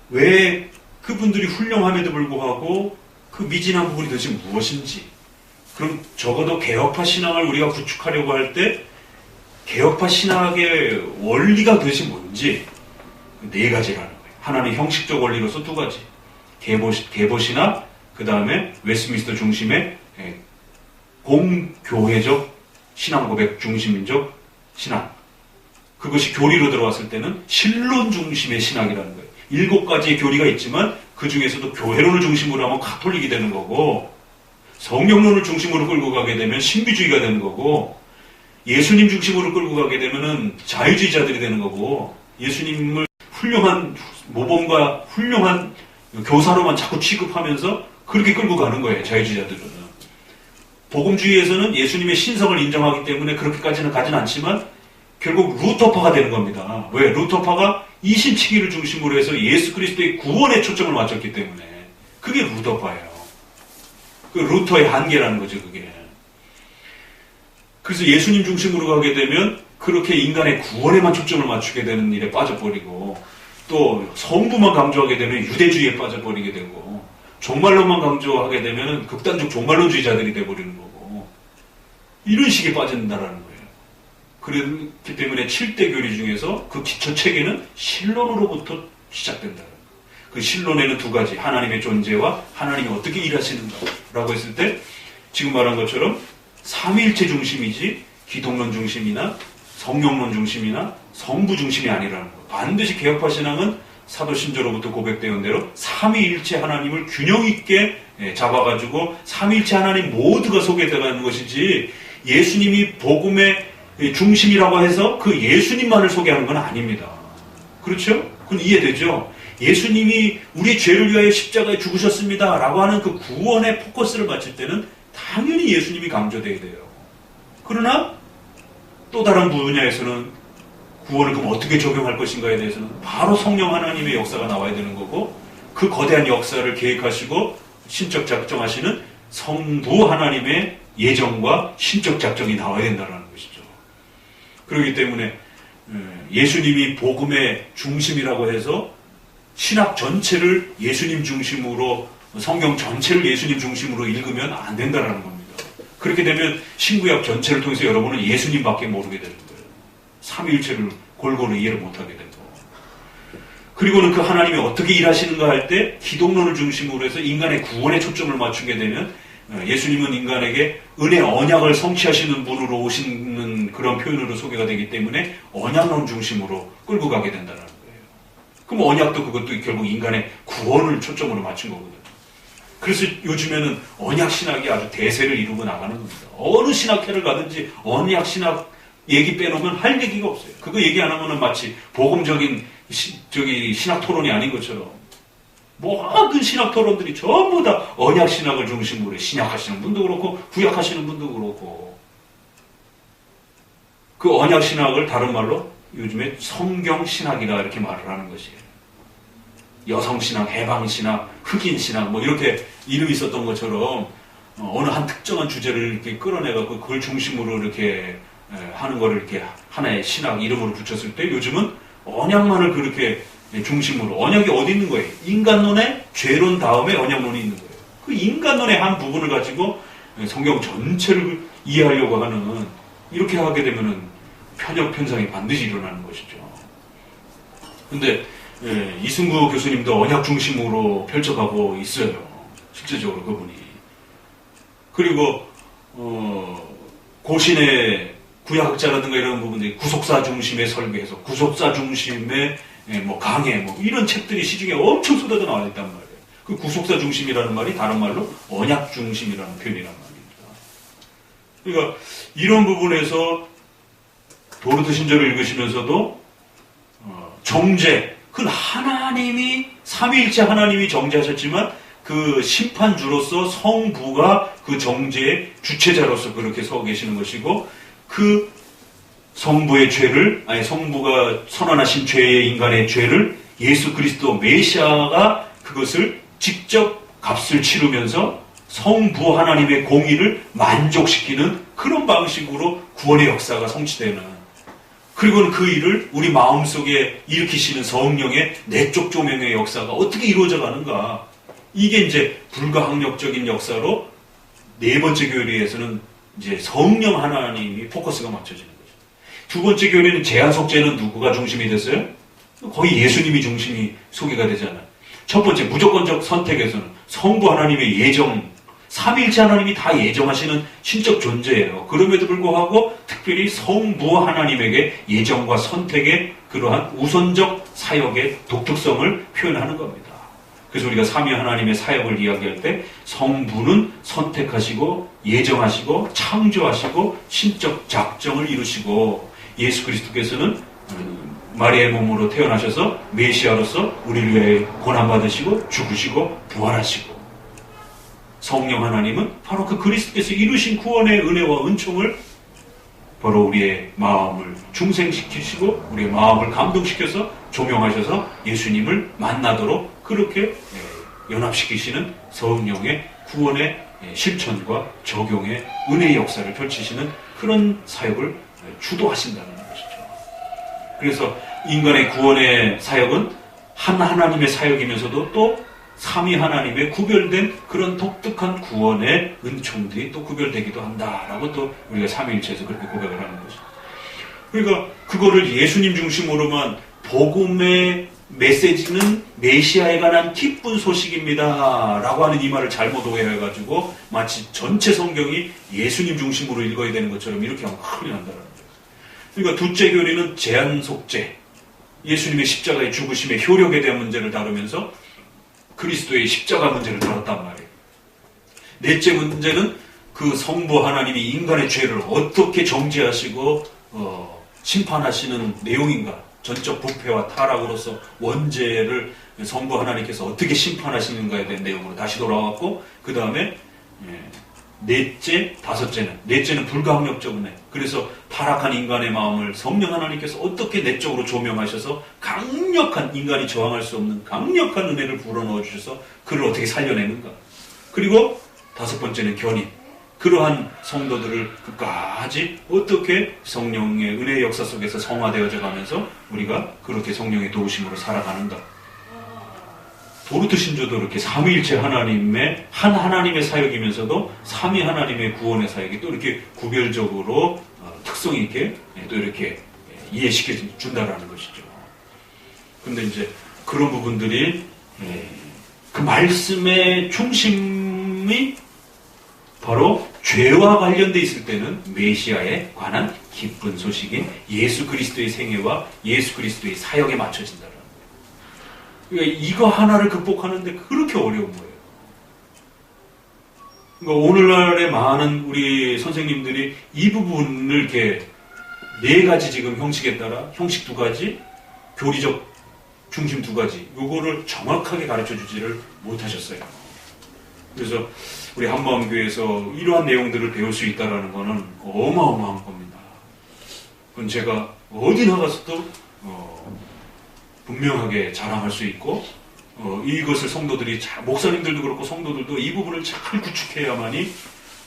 왜 그분들이 훌륭함에도 불구하고 그 미진한 부분이 도대체 무엇인지, 그럼 적어도 개혁파 신앙을 우리가 구축하려고 할 때 개혁파 신학의 원리가 도대체 뭔지 4가지라는 거예요. 하나는 형식적 원리로서 2가지. 계보신학, 그 다음에 웨스민스터 중심의 공교회적 신앙 고백 중심적 신학. 그것이 교리로 들어왔을 때는 신론 중심의 신학이라는 거예요. 7가지의 교리가 있지만 그 중에서도 교회론을 중심으로 하면 가톨릭이 되는 거고, 성경론을 중심으로 끌고 가게 되면 신비주의가 되는 거고, 예수님 중심으로 끌고 가게 되면은 자유주의자들이 되는 거고, 예수님을 훌륭한 모범과 훌륭한 교사로만 자꾸 취급하면서 그렇게 끌고 가는 거예요. 자유주의자들은. 복음주의에서는 예수님의 신성을 인정하기 때문에 그렇게까지는 가진 않지만 결국 루터파가 되는 겁니다. 왜? 루터파가 이신치기를 중심으로 해서 예수 그리스도의 구원에 초점을 맞췄기 때문에 그게 루터파예요. 그 루터의 한계라는 거죠, 그게. 그래서 예수님 중심으로 가게 되면 그렇게 인간의 구원에만 초점을 맞추게 되는 일에 빠져버리고 또 성부만 강조하게 되면 유대주의에 빠져버리게 되고 종말론만 강조하게 되면 극단적 종말론주의자들이 돼버리는 거고 이런 식에 빠진다라는 거예요. 그렇기 때문에 7대 교리 중에서 그 기초 체계는 신론으로부터 시작된다. 그 신론에는 두 가지, 하나님의 존재와 하나님이 어떻게 일하시는가라고 했을 때 지금 말한 것처럼 삼위일체 중심이지 기독론 중심이나 성령론 중심이나 성부 중심이 아니라는 거. 반드시 개혁파 신앙은 사도신조로부터 고백되는 대로 삼위일체 하나님을 균형 있게 잡아가지고 삼위일체 하나님 모두가 소개되는 것이지 예수님이 복음의 중심이라고 해서 그 예수님만을 소개하는 건 아닙니다. 그렇죠? 그건 이해되죠? 예수님이 우리의 죄를 위하여 십자가에 죽으셨습니다 라고 하는 그 구원의 포커스를 맞출 때는 당연히 예수님이 강조되어야 돼요. 그러나 또 다른 분야에서는 구원을 그럼 어떻게 적용할 것인가에 대해서는 바로 성령 하나님의 역사가 나와야 되는 거고 그 거대한 역사를 계획하시고 신적 작정하시는 성부 하나님의 예정과 신적 작정이 나와야 된다는 것이죠. 그렇기 때문에 예수님이 복음의 중심이라고 해서 신학 전체를 예수님 중심으로 성경 전체를 예수님 중심으로 읽으면 안 된다는 겁니다. 그렇게 되면 신구약 전체를 통해서 여러분은 예수님밖에 모르게 되는 거예요. 삼위일체를 골고루 이해를 못하게 되고 그리고는 그 하나님이 어떻게 일하시는가 할 때 기독론을 중심으로 해서 인간의 구원에 초점을 맞추게 되면 예수님은 인간에게 은혜 언약을 성취하시는 분으로 오시는 그런 표현으로 소개가 되기 때문에 언약론 중심으로 끌고 가게 된다는 거예요. 그럼 언약도 그것도 결국 인간의 구원을 초점으로 맞춘 거거든요. 그래서 요즘에는 언약신학이 아주 대세를 이루고 나가는 겁니다. 어느 신학회를 가든지 언약 신학 얘기 빼놓으면 할 얘기가 없어요. 그거 얘기 안 하면은 마치 복음적인 신학 토론이 아닌 것처럼 모든 신학 토론들이 전부 다 언약 신학을 중심으로 해. 신약 하시는 분도 그렇고 구약 하시는 분도 그렇고 그 언약 신학을 다른 말로 요즘에 성경 신학이라 이렇게 말을 하는 것이에요. 여성 신학, 해방 신학, 흑인 신학 뭐 이렇게 이름이 있었던 것처럼 어느 한 특정한 주제를 이렇게 끌어내갖고 그걸 중심으로 이렇게 하는 거를 이렇게 하나의 신학 이름으로 붙였을 때 요즘은 언약만을 그렇게 중심으로 언약이 어디 있는 거예요? 인간론의 죄론 다음에 언약론이 있는 거예요. 그 인간론의 한 부분을 가지고 성경 전체를 이해하려고 하는 이렇게 하게 되면은 편협 편상이 반드시 일어나는 것이죠. 근데 이승구 교수님도 언약 중심으로 펼쳐가고 있어요. 실제적으로 그분이. 그리고 고신의 구약학자라든가 이런 부분들이 구속사 중심의 설계에서 구속사 중심의 뭐 강해 뭐 이런 책들이 시중에 엄청 쏟아져 나와 있단 말이에요. 그 구속사 중심이라는 말이 다른 말로 언약 중심이라는 표현이란 말입니다. 그러니까 이런 부분에서 도르트 신조를 읽으시면서도 정죄, 그 하나님이 삼위일체 하나님이 정죄하셨지만 그 심판주로서 성부가 그 정죄의 주체자로서 그렇게 서 계시는 것이고 그 성부의 죄를 성부가 선언하신 죄의 인간의 죄를 예수 그리스도 메시아가 그것을 직접 값을 치르면서 성부 하나님의 공의를 만족시키는 그런 방식으로 구원의 역사가 성취되는 그리고는 그 일을 우리 마음속에 일으키시는 성령의 내적 조명의 역사가 어떻게 이루어져 가는가 이게 이제 불가항력적인 역사로 네 번째 교리에서는 이제 성령 하나님이 포커스가 맞춰지는 거죠. 두 번째 교리는 제한속죄는 누구가 중심이 됐어요? 거의 예수님이 중심이 소개가 되잖아요. 첫 번째 무조건적 선택에서는 성부 하나님의 예정, 삼위일체 하나님이 다 예정하시는 신적 존재예요. 그럼에도 불구하고 특별히 성부 하나님에게 예정과 선택의 그러한 우선적 사역의 독특성을 표현하는 겁니다. 그래서 우리가 삼위 하나님의 사역을 이야기할 때 성부는 선택하시고 예정하시고 창조하시고 신적 작정을 이루시고 예수 그리스도께서는 마리아의 몸으로 태어나셔서 메시아로서 우리를 위해 고난받으시고 죽으시고 부활하시고, 성령 하나님은 바로 그 그리스도께서 이루신 구원의 은혜와 은총을 바로 우리의 마음을 중생시키시고 우리의 마음을 감동시켜서 조명하셔서 예수님을 만나도록 그렇게 연합시키시는 성령의 구원의 실천과 적용의 은혜의 역사를 펼치시는 그런 사역을 주도하신다는 것이죠. 그래서 인간의 구원의 사역은 한 하나님의 사역이면서도 또 삼위 하나님의 구별된 그런 독특한 구원의 은총들이 또 구별되기도 한다라고 또 우리가 삼위일체에서 그렇게 고백을 하는 것이죠. 그러니까 그거를 예수님 중심으로만 복음의 메시지는 메시아에 관한 기쁜 소식입니다 라고 하는 이 말을 잘못 오해해가지고 마치 전체 성경이 예수님 중심으로 읽어야 되는 것처럼 이렇게 하면 큰일 난다는 거예요. 그러니까 둘째 교리는 제한 속죄, 예수님의 십자가의 죽으심의 효력에 대한 문제를 다루면서 그리스도의 십자가 문제를 다뤘단 말이에요. 넷째 문제는 그 성부 하나님이 인간의 죄를 어떻게 정죄하시고 심판하시는 내용인가, 전적 부패와 타락으로서 원죄를 성부 하나님께서 어떻게 심판하시는가에 대한 내용으로 다시 돌아왔고, 그 다음에 넷째, 넷째는 불가항력적 은혜. 그래서 타락한 인간의 마음을 성령 하나님께서 어떻게 내적으로 조명하셔서 강력한, 인간이 저항할 수 없는 강력한 은혜를 불어넣어 주셔서 그를 어떻게 살려내는가. 그리고 다섯 번째는 견인. 그러한 성도들을 끝까지 어떻게 성령의 은혜의 역사 속에서 성화되어져 가면서 우리가 그렇게 성령의 도우심으로 살아가는가. 도르트 신조도 이렇게 삼위일체 하나님의 한 하나님의 사역이면서도 삼위 하나님의 구원의 사역이 또 이렇게 구별적으로 특성 있게 또 이렇게 이해시켜 준다라는 것이죠. 그런데 이제 그런 부분들이 그 말씀의 중심이 바로 죄와 관련돼 있을 때는 메시아에 관한 기쁜 소식인 예수 그리스도의 생애와 예수 그리스도의 사역에 맞춰진다라는 거예요. 그러니까 이거 하나를 극복하는데 그렇게 어려운 거예요. 그러니까 오늘날의 많은 우리 선생님들이 이 부분을 이렇게 네 가지 지금 형식에 따라 형식 두 가지, 교리적 중심 두 가지, 요거를 정확하게 가르쳐 주지를 못하셨어요. 그래서 우리 한마음교회에서 이러한 내용들을 배울 수 있다는 것은 어마어마한 겁니다. 그건 제가 어디 나가서도 분명하게 자랑할 수 있고, 이것을 성도들이 목사님들도 그렇고 성도들도 이 부분을 잘 구축해야만이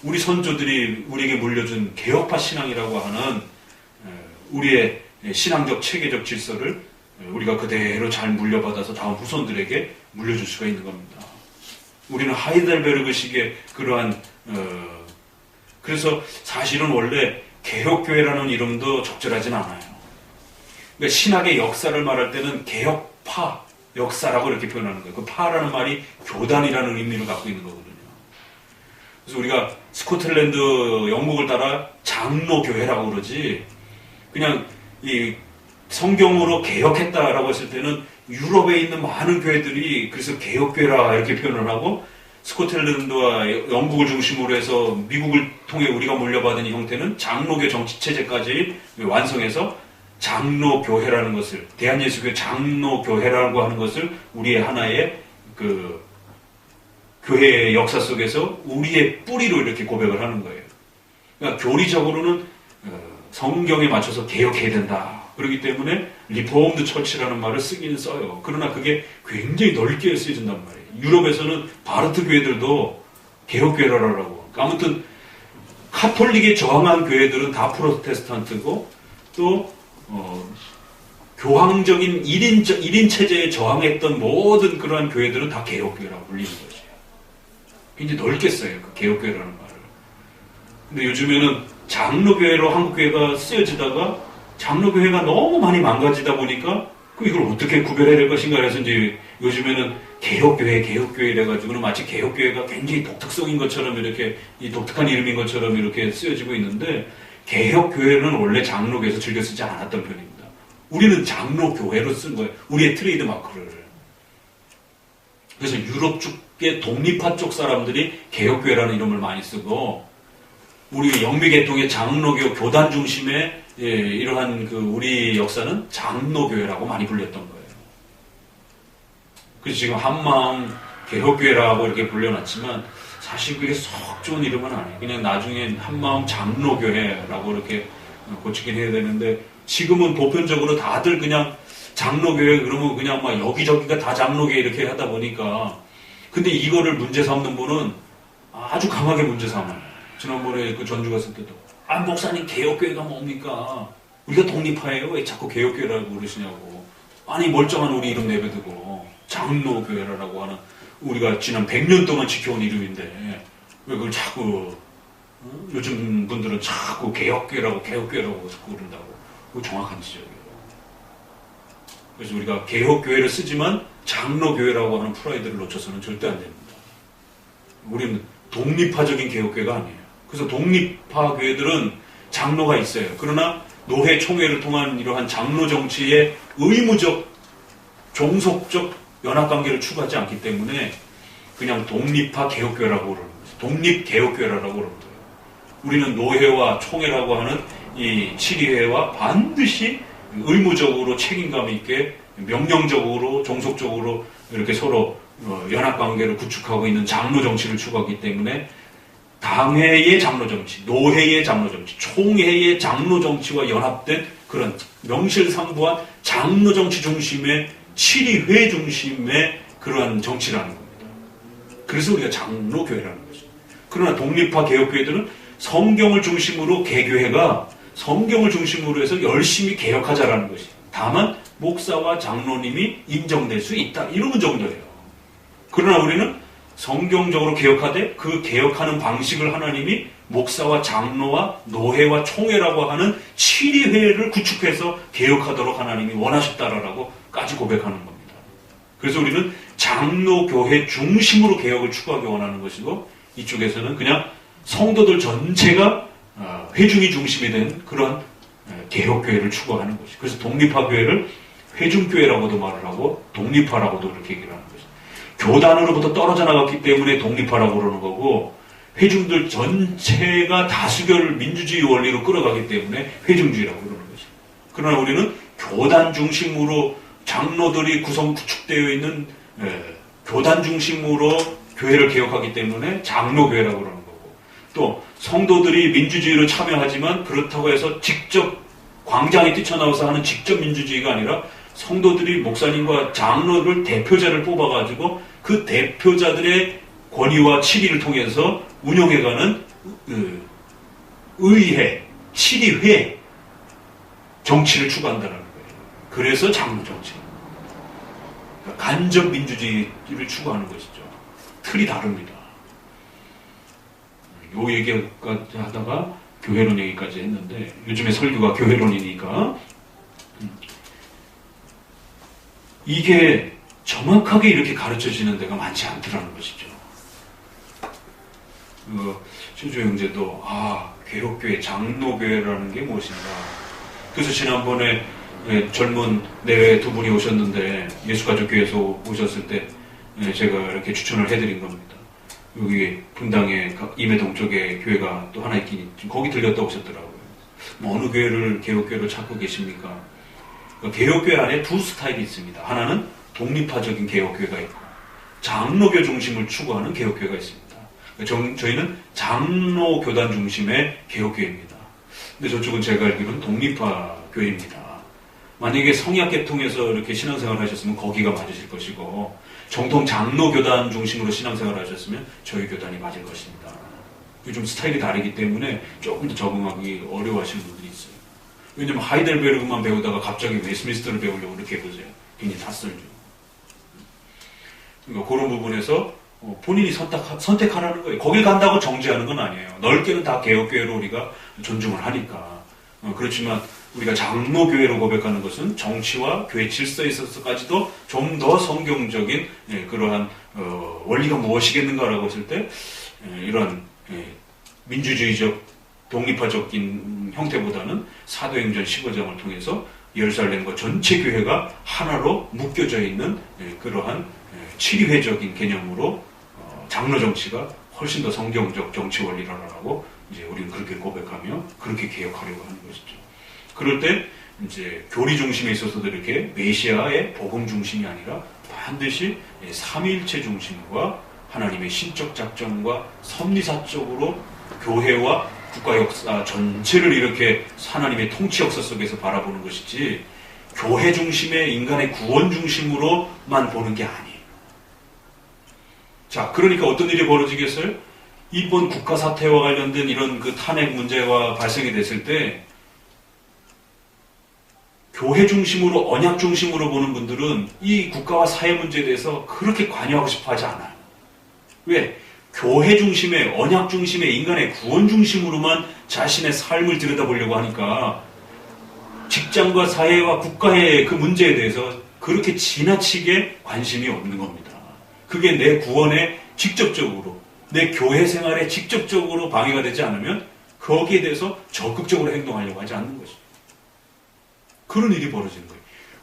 우리 선조들이 우리에게 물려준 개혁파 신앙이라고 하는 우리의 신앙적 체계적 질서를 우리가 그대로 잘 물려받아서 다음 후손들에게 물려줄 수가 있는 겁니다. 우리는 하이델베르그식의 그러한 그래서 사실은 원래 개혁교회라는 이름도 적절하진 않아요. 그러니까 신학의 역사를 말할 때는 개혁파 역사라고 이렇게 표현하는 거예요. 그 파라는 말이 교단이라는 의미를 갖고 있는 거거든요. 그래서 우리가 스코틀랜드 영국을 따라 장로교회라고 그러지, 그냥 이 성경으로 개혁했다라고 했을 때는 유럽에 있는 많은 교회들이 그래서 개혁교회라 이렇게 표현을 하고, 스코틀랜드와 영국을 중심으로 해서 미국을 통해 우리가 물려받은 이 형태는 장로교 정치체제까지 완성해서 장로교회라는 것을, 대한예수교회 장로교회라고 하는 것을 우리의 하나의 그 교회의 역사 속에서 우리의 뿌리로 이렇게 고백을 하는 거예요. 그러니까 교리적으로는 성경에 맞춰서 개혁해야 된다. 그렇기 때문에 리포엄드 처치라는 말을 쓰기는 써요. 그러나 그게 굉장히 넓게 쓰여진단 말이에요. 유럽에서는 바르트 교회들도 개혁교회라고. 아무튼 카톨릭에 저항한 교회들은 다 프로테스탄트고, 또 교황적인 1인 체제에 저항했던 모든 그러한 교회들은 다 개혁교회라고 불리는 거죠. 굉장히 넓게 써요, 그 개혁교회라는 말을. 근데 요즘에는 장로교회로 한국교회가 쓰여지다가 장로교회가 너무 많이 망가지다 보니까 이걸 어떻게 구별해야 될 것인가 해서 이제 요즘에는 개혁교회 이래가지고는 마치 개혁교회가 굉장히 독특성인 것처럼 이렇게 이 독특한 이름인 것처럼 이렇게 쓰여지고 있는데, 개혁교회는 원래 장로교에서 즐겨 쓰지 않았던 편입니다. 우리는 장로교회로 쓴 거예요. 우리의 트레이드 마크를. 그래서 유럽 쪽의 독립파 쪽 사람들이 개혁교회라는 이름을 많이 쓰고, 우리 영미계통의 장로교 교단 중심의 이러한 그 우리 역사는 장로교회라고 많이 불렸던 거예요. 그래서 지금 한마음 개혁교회라고 이렇게 불려놨지만 사실 그게 썩 좋은 이름은 아니에요. 그냥 나중엔 한마음 장로교회라고 이렇게 고치긴 해야 되는데 지금은 보편적으로 다들 그냥 장로교회 그러면 그냥 막 여기저기가 다 장로교회 이렇게 하다 보니까 근데 이거를 문제 삼는 분은 아주 강하게 문제 삼아요. 지난번에 그 전주 갔을 때도 목사님 개혁교회가 뭡니까? 우리가 독립파예요. 왜 자꾸 개혁교회라고 그러시냐고. 아니 멀쩡한 우리 이름 내뱉고 장로교회라고 하는 우리가 지난 100년 동안 지켜온 이름인데 왜 그걸 자꾸 요즘 분들은 자꾸 개혁교회라고 자꾸 그런다고. 그거 정확한 지적이에요. 그래서 우리가 개혁교회를 쓰지만 장로교회라고 하는 프라이드를 놓쳐서는 절대 안 됩니다. 우리는 독립파적인 개혁교회가 아니에요. 그래서 독립파 교회들은 장로가 있어요. 그러나 노회 총회를 통한 이러한 장로 정치의 의무적 종속적 연합관계를 추구하지 않기 때문에 그냥 독립파 개혁교회라고 그러는 거죠. 독립개혁교회라고 그러는 거예요. 우리는 노회와 총회라고 하는 이 7위회와 반드시 의무적으로 책임감 있게 명령적으로 종속적으로 이렇게 서로 연합관계를 구축하고 있는 장로 정치를 추구하기 때문에 당회의 장로 정치, 노회의 장로 정치, 총회의 장로 정치와 연합된 그런 명실상부한 장로 정치 중심의 7위회 중심의 그러한 정치라는 겁니다. 그래서 우리가 장로교회라는 거죠. 그러나 독립파 개혁교회들은 성경을 중심으로 개교회가 성경을 중심으로 해서 열심히 개혁하자라는 것이. 다만 목사와 장로님이 인정될 수 있다. 이런 정도예요. 그러나 우리는 성경적으로 개혁하되 그 개혁하는 방식을 하나님이 목사와 장로와 노회와 총회라고 하는 7위회를 구축해서 개혁하도록 하나님이 원하셨다라고까지 고백하는 겁니다. 그래서 우리는 장로교회 중심으로 개혁을 추구하기 원하는 것이고 이쪽에서는 그냥 성도들 전체가 회중이 중심이 된 그런 개혁교회를 추구하는 것이. 그래서 독립파교회를 회중교회라고도 말을 하고 독립파라고도 그렇게 얘기를 하는 것이. 교단으로부터 떨어져 나갔기 때문에 독립파라고 그러는 거고 회중들 전체가 다수결 민주주의 원리로 끌어가기 때문에 회중주의라고 그러는 것이. 그러나 우리는 교단 중심으로 장로들이 구축되어 있는 교단 중심으로 교회를 개혁하기 때문에 장로교회라고 그러는 거고 또 성도들이 민주주의로 참여하지만 그렇다고 해서 직접 광장에 뛰쳐나와서 하는 직접 민주주의가 아니라 성도들이 목사님과 장로를 대표자를 뽑아가지고 그 대표자들의 권위와 치리를 통해서 운영해가는 의회, 치리회 정치를 추구한다는 거예요. 그래서 장로 정치. 그러니까 간접 민주주의를 추구하는 것이죠. 틀이 다릅니다. 요 얘기까지 하다가 교회론 얘기까지 했는데 요즘에 설교가 교회론이니까 이게 정확하게 이렇게 가르쳐지는 데가 많지 않더라는 것이죠. 신주 형제도 개혁교회, 장로교회라는 게 무엇인가. 그래서 지난번에 젊은 내외 두 분이 오셨는데 예수가족교회에서 오셨을 때 제가 이렇게 추천을 해드린 겁니다. 여기 분당에 임해동 쪽에 교회가 또 하나 있긴 있죠. 거기 들렸다 오셨더라고요. 어느 교회를 개혁교회로 찾고 계십니까? 개혁교회 안에 두 스타일이 있습니다. 하나는 독립파적인 개혁교회가 있고 장로교 중심을 추구하는 개혁교회가 있습니다. 저희는 장로교단 중심의 개혁교회입니다. 근데 저쪽은 제가 알기로는 독립파 교회입니다. 만약에 성약계통에서 이렇게 신앙생활을 하셨으면 거기가 맞으실 것이고 정통 장로교단 중심으로 신앙생활을 하셨으면 저희 교단이 맞을 것입니다. 요즘 스타일이 다르기 때문에 조금 더 적응하기 어려워하시는 분들이 있어요. 왜냐면 하이델베르그만 배우다가 갑자기 웨스민스터를 배우려고 이렇게 해보세요. 굉장히 낯설죠. 그러니까 그런 부분에서 본인이 선택하라는 거예요. 거길 간다고 정지하는 건 아니에요. 넓게는 다 개혁교회로 우리가 존중을 하니까. 그렇지만 우리가 장로교회로 고백하는 것은 정치와 교회 질서에 있어서까지도 좀 더 성경적인 그러한 원리가 무엇이겠는가라고 했을 때 이런 민주주의적 독립파적인 형태보다는 사도행전 15장을 통해서 예루살렘과 전체 교회가 하나로 묶여져 있는 그러한 치리회적인 개념으로 장로 정치가 훨씬 더 성경적 정치 원리라고 이제 우리는 그렇게 고백하며 그렇게 개혁하려고 하는 것이죠. 그럴 때 이제 교리 중심에 있어서도 이렇게 메시아의 복음 중심이 아니라 반드시 삼위일체 중심과 하나님의 신적 작정과 섭리사적으로 교회와 국가 역사 전체를 이렇게 하나님의 통치 역사 속에서 바라보는 것이지 교회 중심의 인간의 구원 중심으로만 보는 게 아니에요. 자, 그러니까 어떤 일이 벌어지겠어요? 이번 국가 사태와 관련된 이런 그 탄핵 문제가 발생이 됐을 때 교회 중심으로 언약 중심으로 보는 분들은 이 국가와 사회 문제에 대해서 그렇게 관여하고 싶어 하지 않아요. 왜? 교회 중심의 언약 중심의 인간의 구원 중심으로만 자신의 삶을 들여다보려고 하니까 직장과 사회와 국가의 그 문제에 대해서 그렇게 지나치게 관심이 없는 겁니다. 그게 내 구원에 직접적으로 내 교회 생활에 직접적으로 방해가 되지 않으면 거기에 대해서 적극적으로 행동하려고 하지 않는 것이죠. 그런 일이 벌어지는 거예요.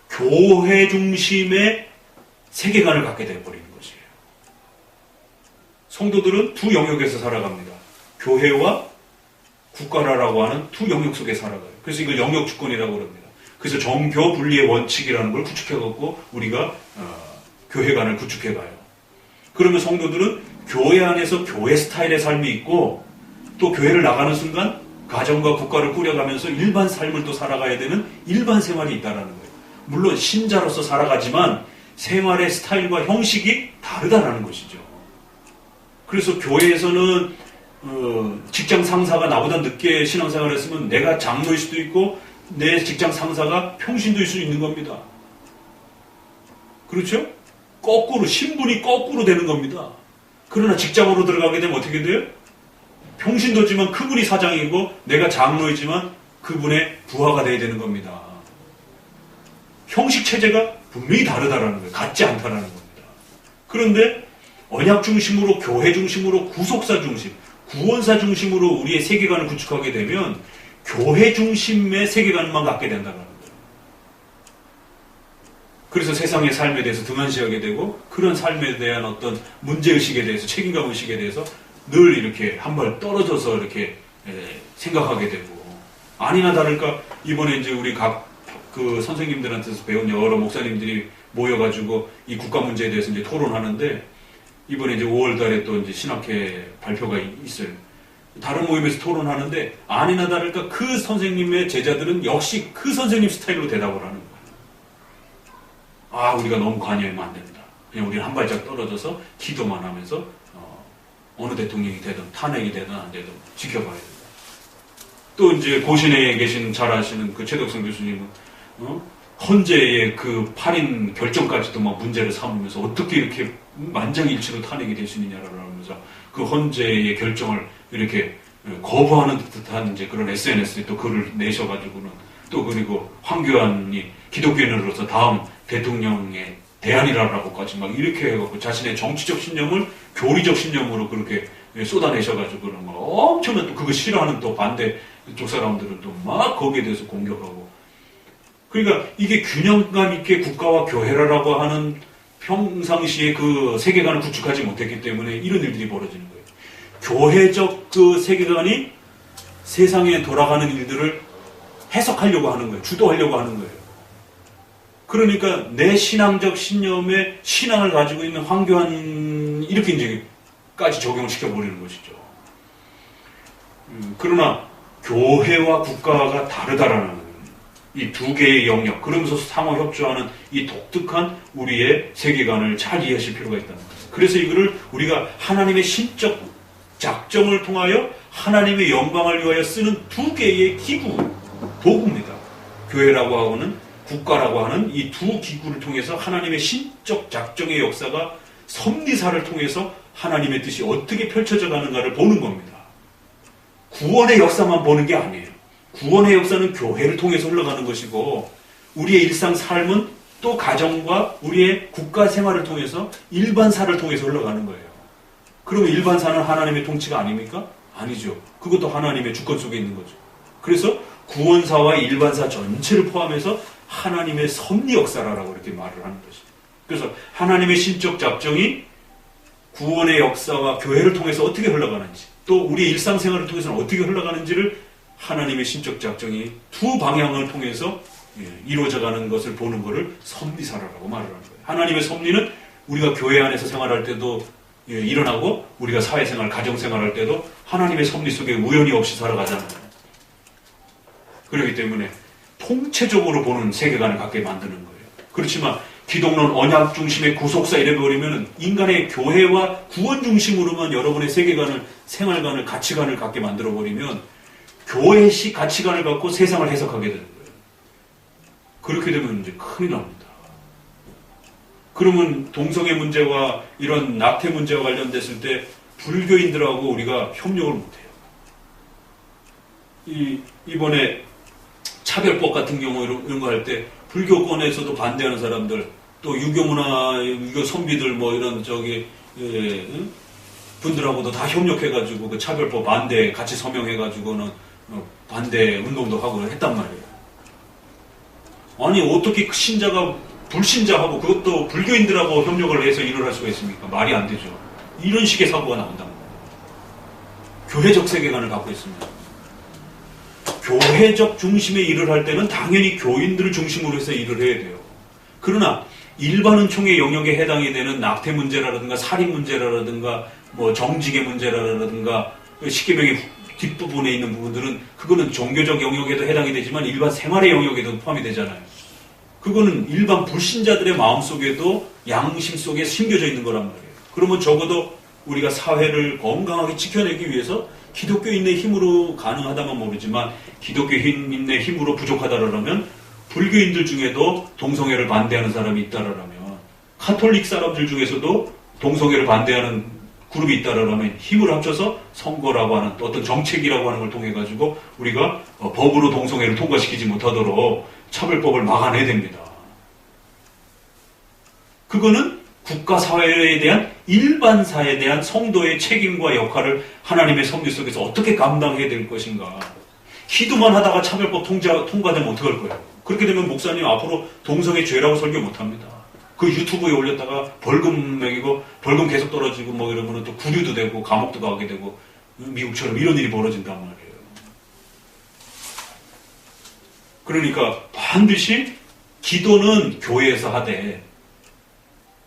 교회 중심의 세계관을 갖게 되어버리는 것이에요. 성도들은 두 영역에서 살아갑니다. 교회와 국가라고 하는 두 영역 속에 살아가요. 그래서 이걸 영역주권이라고 합니다. 그래서 정교 분리의 원칙이라는 걸 구축해갖고 우리가 교회관을 구축해가요. 그러면 성도들은 교회 안에서 교회 스타일의 삶이 있고 또 교회를 나가는 순간 가정과 국가를 꾸려가면서 일반 삶을 또 살아가야 되는 일반 생활이 있다는 거예요. 물론 신자로서 살아가지만 생활의 스타일과 형식이 다르다는 것이죠. 그래서 교회에서는 직장 상사가 나보다 늦게 신앙생활을 했으면 내가 장로일 수도 있고 내 직장 상사가 평신도일 수 있는 겁니다. 그렇죠? 거꾸로 신분이 거꾸로 되는 겁니다. 그러나 직장으로 들어가게 되면 어떻게 돼요? 평신도지만 그분이 사장이고 내가 장로이지만 그분의 부하가 돼야 되는 겁니다. 형식 체제가 분명히 다르다라는 거예요. 같지 않다라는 겁니다. 그런데 언약 중심으로 교회 중심으로 구속사 중심, 구원사 중심으로 우리의 세계관을 구축하게 되면 교회 중심의 세계관만 갖게 된다는 거예요. 그래서 세상의 삶에 대해서 등한시하게 되고 그런 삶에 대한 어떤 문제의식에 대해서 책임감 의식에 대해서 늘 이렇게 한 발 떨어져서 이렇게 생각하게 되고 아니나 다를까 이번에 이제 우리 각 그 선생님들한테서 배운 여러 목사님들이 모여가지고 이 국가 문제에 대해서 이제 토론하는데 이번에 이제 5월달에 또 이제 신학회 발표가 있어요. 다른 모임에서 토론하는데 아니나 다를까 그 선생님의 제자들은 역시 그 선생님 스타일로 대답을 하는 거예요. 아, 우리가 너무 관여하면 안 된다. 그냥 우리는 한 발짝 떨어져서 기도만 하면서 어느 대통령이 되든 탄핵이 되든 안 되든 지켜봐야 된다. 또 이제 고신에 계신 잘 아시는 그 최덕성 교수님은 헌재의 그 8인 결정까지도 막 문제를 삼으면서 어떻게 이렇게 만장일치로 탄핵이 될 수 있느냐라고 하면서 그 헌재의 결정을 이렇게 거부하는 듯한 이제 그런 SNS에 또 글을 내셔가지고는 또 그리고 황교안이 기독교인으로서 다음 대통령의 대안이라고까지 막 이렇게 해갖고 자신의 정치적 신념을 교리적 신념으로 그렇게 쏟아내셔가지고는 막 엄청난 또 그거 싫어하는 또 반대 쪽 사람들은 또 막 거기에 대해서 공격하고 그러니까 이게 균형감 있게 국가와 교회라고 하는 평상시에 그 세계관을 구축하지 못했기 때문에 이런 일들이 벌어지는 거예요. 교회적 그 세계관이 세상에 돌아가는 일들을 해석하려고 하는 거예요. 주도하려고 하는 거예요. 그러니까 내 신앙적 신념에 신앙을 가지고 있는 황교안 이렇게 이제까지 적용을 시켜버리는 것이죠. 그러나 교회와 국가가 다르다라는 이 두 개의 영역, 그러면서 상호 협조하는 이 독특한 우리의 세계관을 잘 이해하실 필요가 있다는 거예요. 그래서 이거를 우리가 하나님의 신적 작정을 통하여 하나님의 영광을 위하여 쓰는 두 개의 기구, 도구입니다. 교회라고 하고는 국가라고 하는 이 두 기구를 통해서 하나님의 신적 작정의 역사가 섭리사를 통해서 하나님의 뜻이 어떻게 펼쳐져 가는가를 보는 겁니다. 구원의 역사만 보는 게 아니에요. 구원의 역사는 교회를 통해서 흘러가는 것이고 우리의 일상 삶은 또 가정과 우리의 국가 생활을 통해서 일반사를 통해서 흘러가는 거예요. 그러면 일반사는 하나님의 통치가 아닙니까? 아니죠. 그것도 하나님의 주권 속에 있는 거죠. 그래서 구원사와 일반사 전체를 포함해서 하나님의 섭리 역사라고 이렇게 말을 하는 것이죠. 그래서 하나님의 신적 작정이 구원의 역사와 교회를 통해서 어떻게 흘러가는지 또 또 우리의 일상생활을 통해서는 어떻게 흘러가는지를 하나님의 신적 작정이 두 방향을 통해서 이루어져가는 것을 보는 것을 섭리사라고 말을 하는 거예요. 하나님의 섭리는 우리가 교회 안에서 생활할 때도 일어나고 우리가 사회생활, 가정생활할 때도 하나님의 섭리 속에 우연이 없이 살아가잖아요. 그렇기 때문에 통체적으로 보는 세계관을 갖게 만드는 거예요. 그렇지만 기독론 언약 중심의 구속사 이래버리면 인간의 교회와 구원 중심으로만 여러분의 세계관을, 생활관을, 가치관을 갖게 만들어버리면 교회식 가치관을 갖고 세상을 해석하게 되는 거예요. 그렇게 되면 이제 큰일 납니다. 그러면 동성애 문제와 이런 낙태 문제와 관련됐을 때 불교인들하고 우리가 협력을 못해요. 이번에 차별법 같은 경우 이런 거 할 때 불교권에서도 반대하는 사람들, 또 유교문화, 유교 선비들 뭐 이런 분들하고도 다 협력해가지고 그 차별법 반대 같이 서명해가지고는 반대 운동도 하고 했단 말이에요. 아니 어떻게 신자가 불신자하고 그것도 불교인들하고 협력을 해서 일을 할 수가 있습니까? 말이 안 되죠. 이런 식의 사고가 나온단 말이에요. 교회적 세계관을 갖고 있습니다. 교회적 중심의 일을 할 때는 당연히 교인들을 중심으로 해서 일을 해야 돼요. 그러나 일반 은총의 영역에 해당이 되는 낙태 문제라든가 살인 문제라든가 뭐 정직의 문제라든가 십계명의 뒷부분에 있는 부분들은 그거는 종교적 영역에도 해당이 되지만 일반 생활의 영역에도 포함이 되잖아요. 그거는 일반 불신자들의 마음속에도 양심 속에 심겨져 있는 거란 말이에요. 그러면 적어도 우리가 사회를 건강하게 지켜내기 위해서 기독교인의 힘으로 가능하다면 모르지만 기독교인의 힘으로 부족하다라면 불교인들 중에도 동성애를 반대하는 사람이 있다라면 카톨릭 사람들 중에서도 동성애를 반대하는 그룹이 있다라면 힘을 합쳐서 선거라고 하는 어떤 정책이라고 하는 걸 통해 가지고 우리가 법으로 동성애를 통과시키지 못하도록 차별법을 막아내야 됩니다. 그거는 국가 사회에 대한 일반사에 대한 성도의 책임과 역할을 하나님의 섭리 속에서 어떻게 감당해야 될 것인가. 기도만 하다가 차별법 통과되면 어떡할 거예요? 그렇게 되면 목사님 앞으로 동성애 죄라고 설교 못합니다. 그 유튜브에 올렸다가 벌금 매기고 벌금 계속 떨어지고 뭐 이러면 또 구류도 되고 감옥도 가게 되고 미국처럼 이런 일이 벌어진단 말이에요. 그러니까 반드시 기도는 교회에서 하되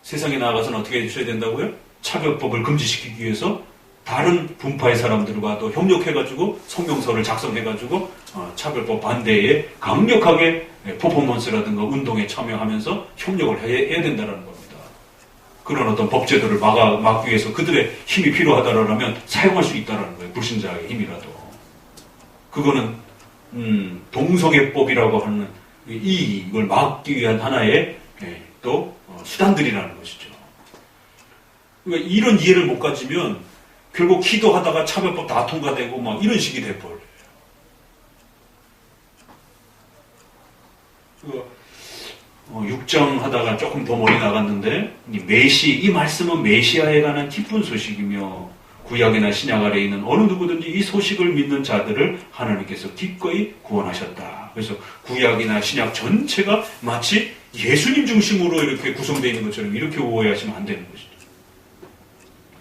세상에 나아가서는 어떻게 해주셔야 된다고요? 차별법을 금지시키기 위해서 다른 분파의 사람들과도 협력해가지고 성명서를 작성해가지고 차별법 반대에 강력하게 퍼포먼스라든가 운동에 참여하면서 협력을 해야 된다는 겁니다. 그런 어떤 법제도를 막기 위해서 그들의 힘이 필요하다라면 사용할 수 있다는 거예요. 불신자의 힘이라도. 그거는 동성애법이라고 하는 이걸 막기 위한 하나의 또 수단들이라는 것이죠. 그러니까 이런 이해를 못 가지면 결국 기도하다가 차별법 다 통과되고 막 이런 식이 돼버려요. 6장 하다가 조금 더 멀리 나갔는데 이 말씀은 메시아에 관한 기쁜 소식이며 구약이나 신약 아래에 있는 어느 누구든지 이 소식을 믿는 자들을 하나님께서 기꺼이 구원하셨다. 그래서 구약이나 신약 전체가 마치 예수님 중심으로 이렇게 구성되어 있는 것처럼 이렇게 오해하시면 안 되는 것이죠.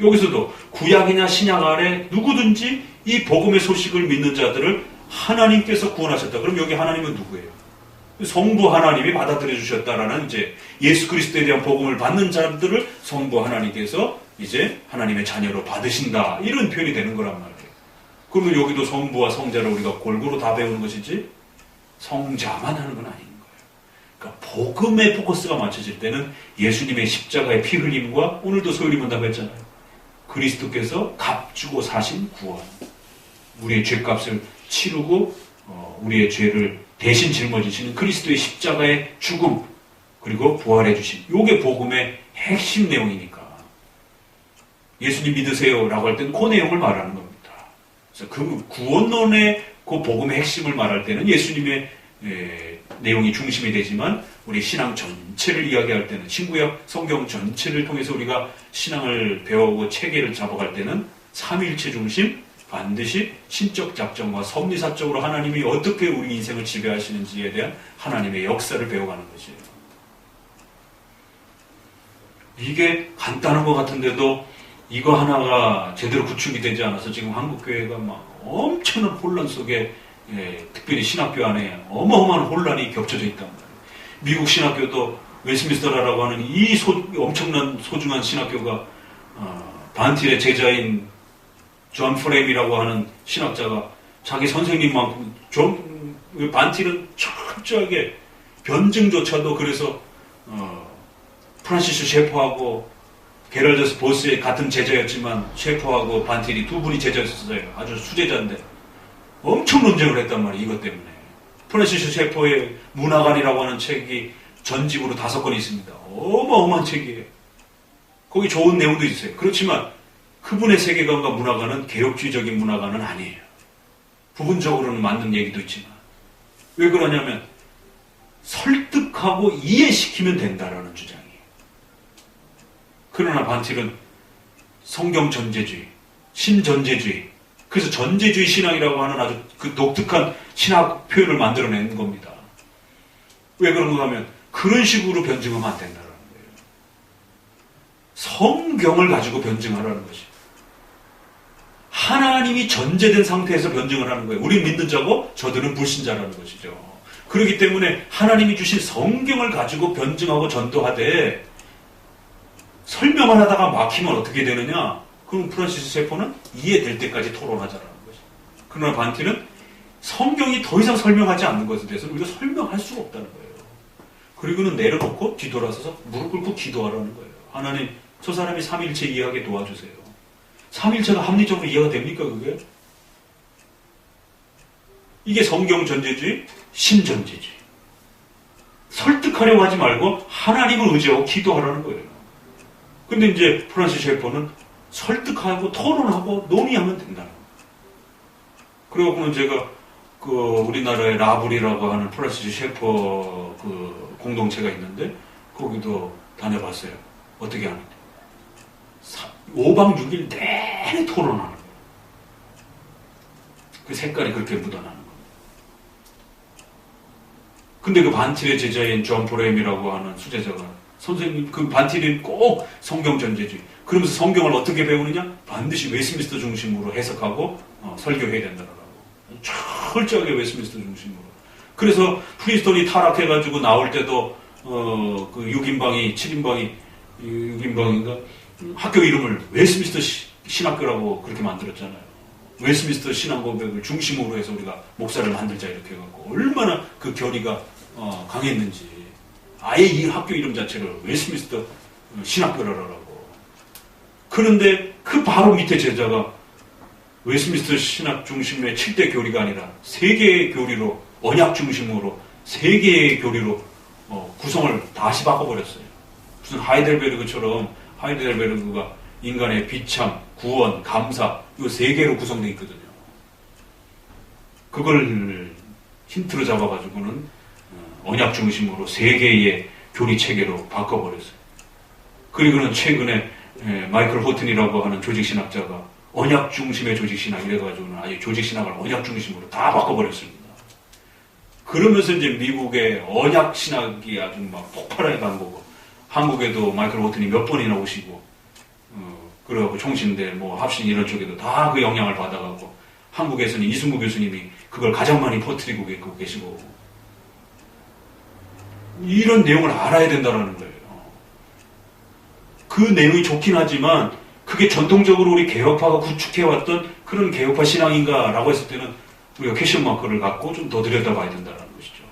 여기서도 구약이나 신약 아래 누구든지 이 복음의 소식을 믿는 자들을 하나님께서 구원하셨다. 그럼 여기 하나님은 누구예요? 성부 하나님이 받아들여 주셨다라는 이제 예수 그리스도에 대한 복음을 받는 자들을 성부 하나님께서 이제 하나님의 자녀로 받으신다. 이런 표현이 되는 거란 말이에요. 그러면 여기도 성부와 성자를 우리가 골고루 다 배우는 것이지 성자만 하는 건 아닌 거예요. 그러니까 복음의 포커스가 맞춰질 때는 예수님의 십자가의 피 흘림과 오늘도 소율이 본다고 했잖아요. 그리스도께서 값주고 사신 구원, 우리의 죄값을 치르고 우리의 죄를 대신 짊어지시는 그리스도의 십자가의 죽음 그리고 부활해 주신 이게 복음의 핵심 내용이니까 예수님 믿으세요 라고 할 때는 그 내용을 말하는 겁니다. 그래서 그 구원론의 그 복음의 핵심을 말할 때는 예수님의 내용이 중심이 되지만 우리 신앙 전체를 이야기할 때는 신구약 성경 전체를 통해서 우리가 신앙을 배우고 체계를 잡아갈 때는 삼위일체 중심 반드시 신적 작정과 섭리사적으로 하나님이 어떻게 우리 인생을 지배하시는지에 대한 하나님의 역사를 배워가는 것이에요. 이게 간단한 것 같은데도 이거 하나가 제대로 구축이 되지 않아서 지금 한국교회가 막 엄청난 혼란 속에 특별히 신학교 안에 어마어마한 혼란이 겹쳐져 있단 말이에요. 미국 신학교도 웨스민스터라고 하는 이 엄청난 소중한 신학교가 반틸의 제자인 존 프레임이라고 하는 신학자가 자기 선생님만큼 반틸은 철저하게 변증조차도 그래서 프란시스 셰퍼하고 게럴더스 보스의 같은 제자였지만 셰퍼하고 반틸이 두 분이 제자였어요. 아주 수제자인데 엄청 논쟁을 했단 말이에요. 이것 때문에. 프란시스 셰퍼의 문화관이라고 하는 책이 전집으로 5권이 있습니다. 어마어마한 책이에요. 거기 좋은 내용도 있어요. 그렇지만 그분의 세계관과 문화관은 개혁주의적인 문화관은 아니에요. 부분적으로는 맞는 얘기도 있지만 왜 그러냐면 설득하고 이해시키면 된다라는 주장이에요. 그러나 반틸은 성경 전제주의, 신전제주의, 그래서 전제주의 신앙이라고 하는 아주 그 독특한 신학 표현을 만들어낸 겁니다. 왜 그런가 하면 그런 식으로 변증하면 안 된다는 거예요. 성경을 가지고 변증하라는 것이. 하나님이 전제된 상태에서 변증을 하는 거예요. 우린 믿는 자고 저들은 불신자라는 것이죠. 그렇기 때문에 하나님이 주신 성경을 가지고 변증하고 전도하되 설명을 하다가 막히면 어떻게 되느냐? 그럼 프란시스 셰퍼는 이해될 때까지 토론하자라는 것이죠. 그러나 반티는 성경이 더 이상 설명하지 않는 것에 대해서는 우리가 설명할 수가 없다는 거예요. 그리고는 내려놓고 뒤돌아서서 무릎 꿇고 기도하라는 거예요. 하나님, 저 사람이 삼위일체 이해하게 도와주세요. 삼위일체가 합리적으로 이해가 됩니까, 그게? 이게 성경 전제주의, 신전제주의. 설득하려고 하지 말고 하나님을 의지하고 기도하라는 거예요. 근데 이제 프란시스 셰퍼는 설득하고 토론하고 논의하면 된다는 거예요. 그래갖고는 제가 우리나라의 라블이라고 하는 프란시스 셰퍼 공동체가 있는데 거기도 다녀봤어요. 어떻게 하는지. 5박 6일 내내 토론하는 거예요. 그 색깔이 그렇게 묻어나는 거예요. 근데 그 반틸의 제자인 존 프레임이라고 하는 수제자가 선생님, 그 반틸은 꼭 성경 전제주의. 그러면서 성경을 어떻게 배우느냐? 반드시 웨스민스터 중심으로 해석하고 설교해야 된다라고. 철저하게 웨스민스터 중심으로. 그래서 프린스턴이 타락해가지고 나올 때도 그 6인방이 7인방이 6인방인가 학교 이름을 웨스민스터 신학교라고 그렇게 만들었잖아요. 웨스민스터 신앙 고백을 중심으로 해서 우리가 목사를 만들자 이렇게 해갖고 얼마나 그 결의가 강했는지. 아예 이 학교 이름 자체를 웨스민스터 신학교라고. 그런데 그 바로 밑에 제자가 웨스민스터 신학 중심의 7대 교리가 아니라 3개의 교리로 언약 중심으로 3개의 교리로 구성을 다시 바꿔버렸어요. 무슨 하이델베르그처럼 하이델베르그가 인간의 비참, 구원, 감사 이 3개로 구성되어 있거든요. 그걸 힌트로 잡아가지고는 언약 중심으로 3개의 교리 체계로 바꿔버렸어요. 그리고는 최근에 마이클 호튼이라고 하는 조직신학자가 언약 중심의 조직신학 이래가지고는 아예 조직신학을 언약 중심으로 다 바꿔버렸습니다. 그러면서 이제 미국의 언약신학이 아주 막 폭발해 간 거고, 한국에도 마이클 호튼이 몇 번이나 오시고, 그래갖고 총신대, 합신 이런 쪽에도 다 그 영향을 받아가고, 한국에서는 이승구 교수님이 그걸 가장 많이 퍼뜨리고 계시고, 이런 내용을 알아야 된다는 거예요. 그 내용이 좋긴 하지만 그게 전통적으로 우리 개혁파가 구축해왔던 그런 개혁파 신앙인가라고 했을 때는 우리가 퀘션 마크를 갖고 좀 더 들여다봐야 된다는 것이죠.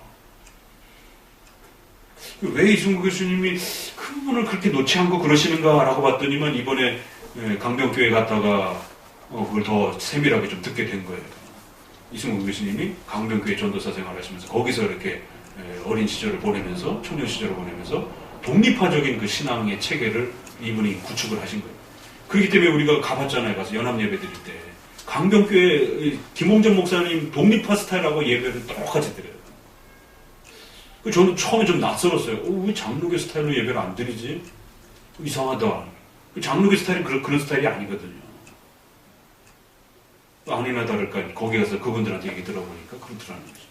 왜 이승구 교수님이 그분을 그렇게 놓지 않고 그러시는가라고 봤더니만 이번에 강병교회 갔다가 그걸 더 세밀하게 좀 듣게 된 거예요. 이승구 교수님이 강병교회 전도사 생활하시면서 거기서 이렇게 어린 시절을 보내면서 청년 시절을 보내면서 독립파적인 그 신앙의 체계를 이분이 구축을 하신 거예요. 그렇기 때문에 우리가 가봤잖아요. 가서 연합 예배 드릴 때 강병교회 김홍전 목사님 독립파 스타일하고 예배를 똑같이 드려요. 저는 처음에 좀 낯설었어요. 왜 장로교 스타일로 예배를 안 드리지? 이상하다. 장로교 스타일은 그런 스타일이 아니거든요. 아니나 다를까 거기 가서 그분들한테 얘기 들어보니까 그렇더라는 거죠.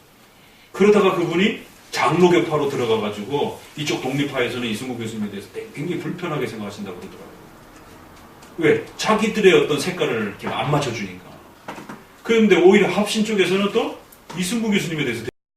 그러다가 그분이 장로교파로 들어가가지고 이쪽 독립파에서는 이승구 교수님에 대해서 굉장히 불편하게 생각하신다고 그러더라고요. 왜? 자기들의 어떤 색깔을 이렇게 안 맞춰주니까. 그런데 오히려 합신 쪽에서는 또 이승구 교수님에 대해서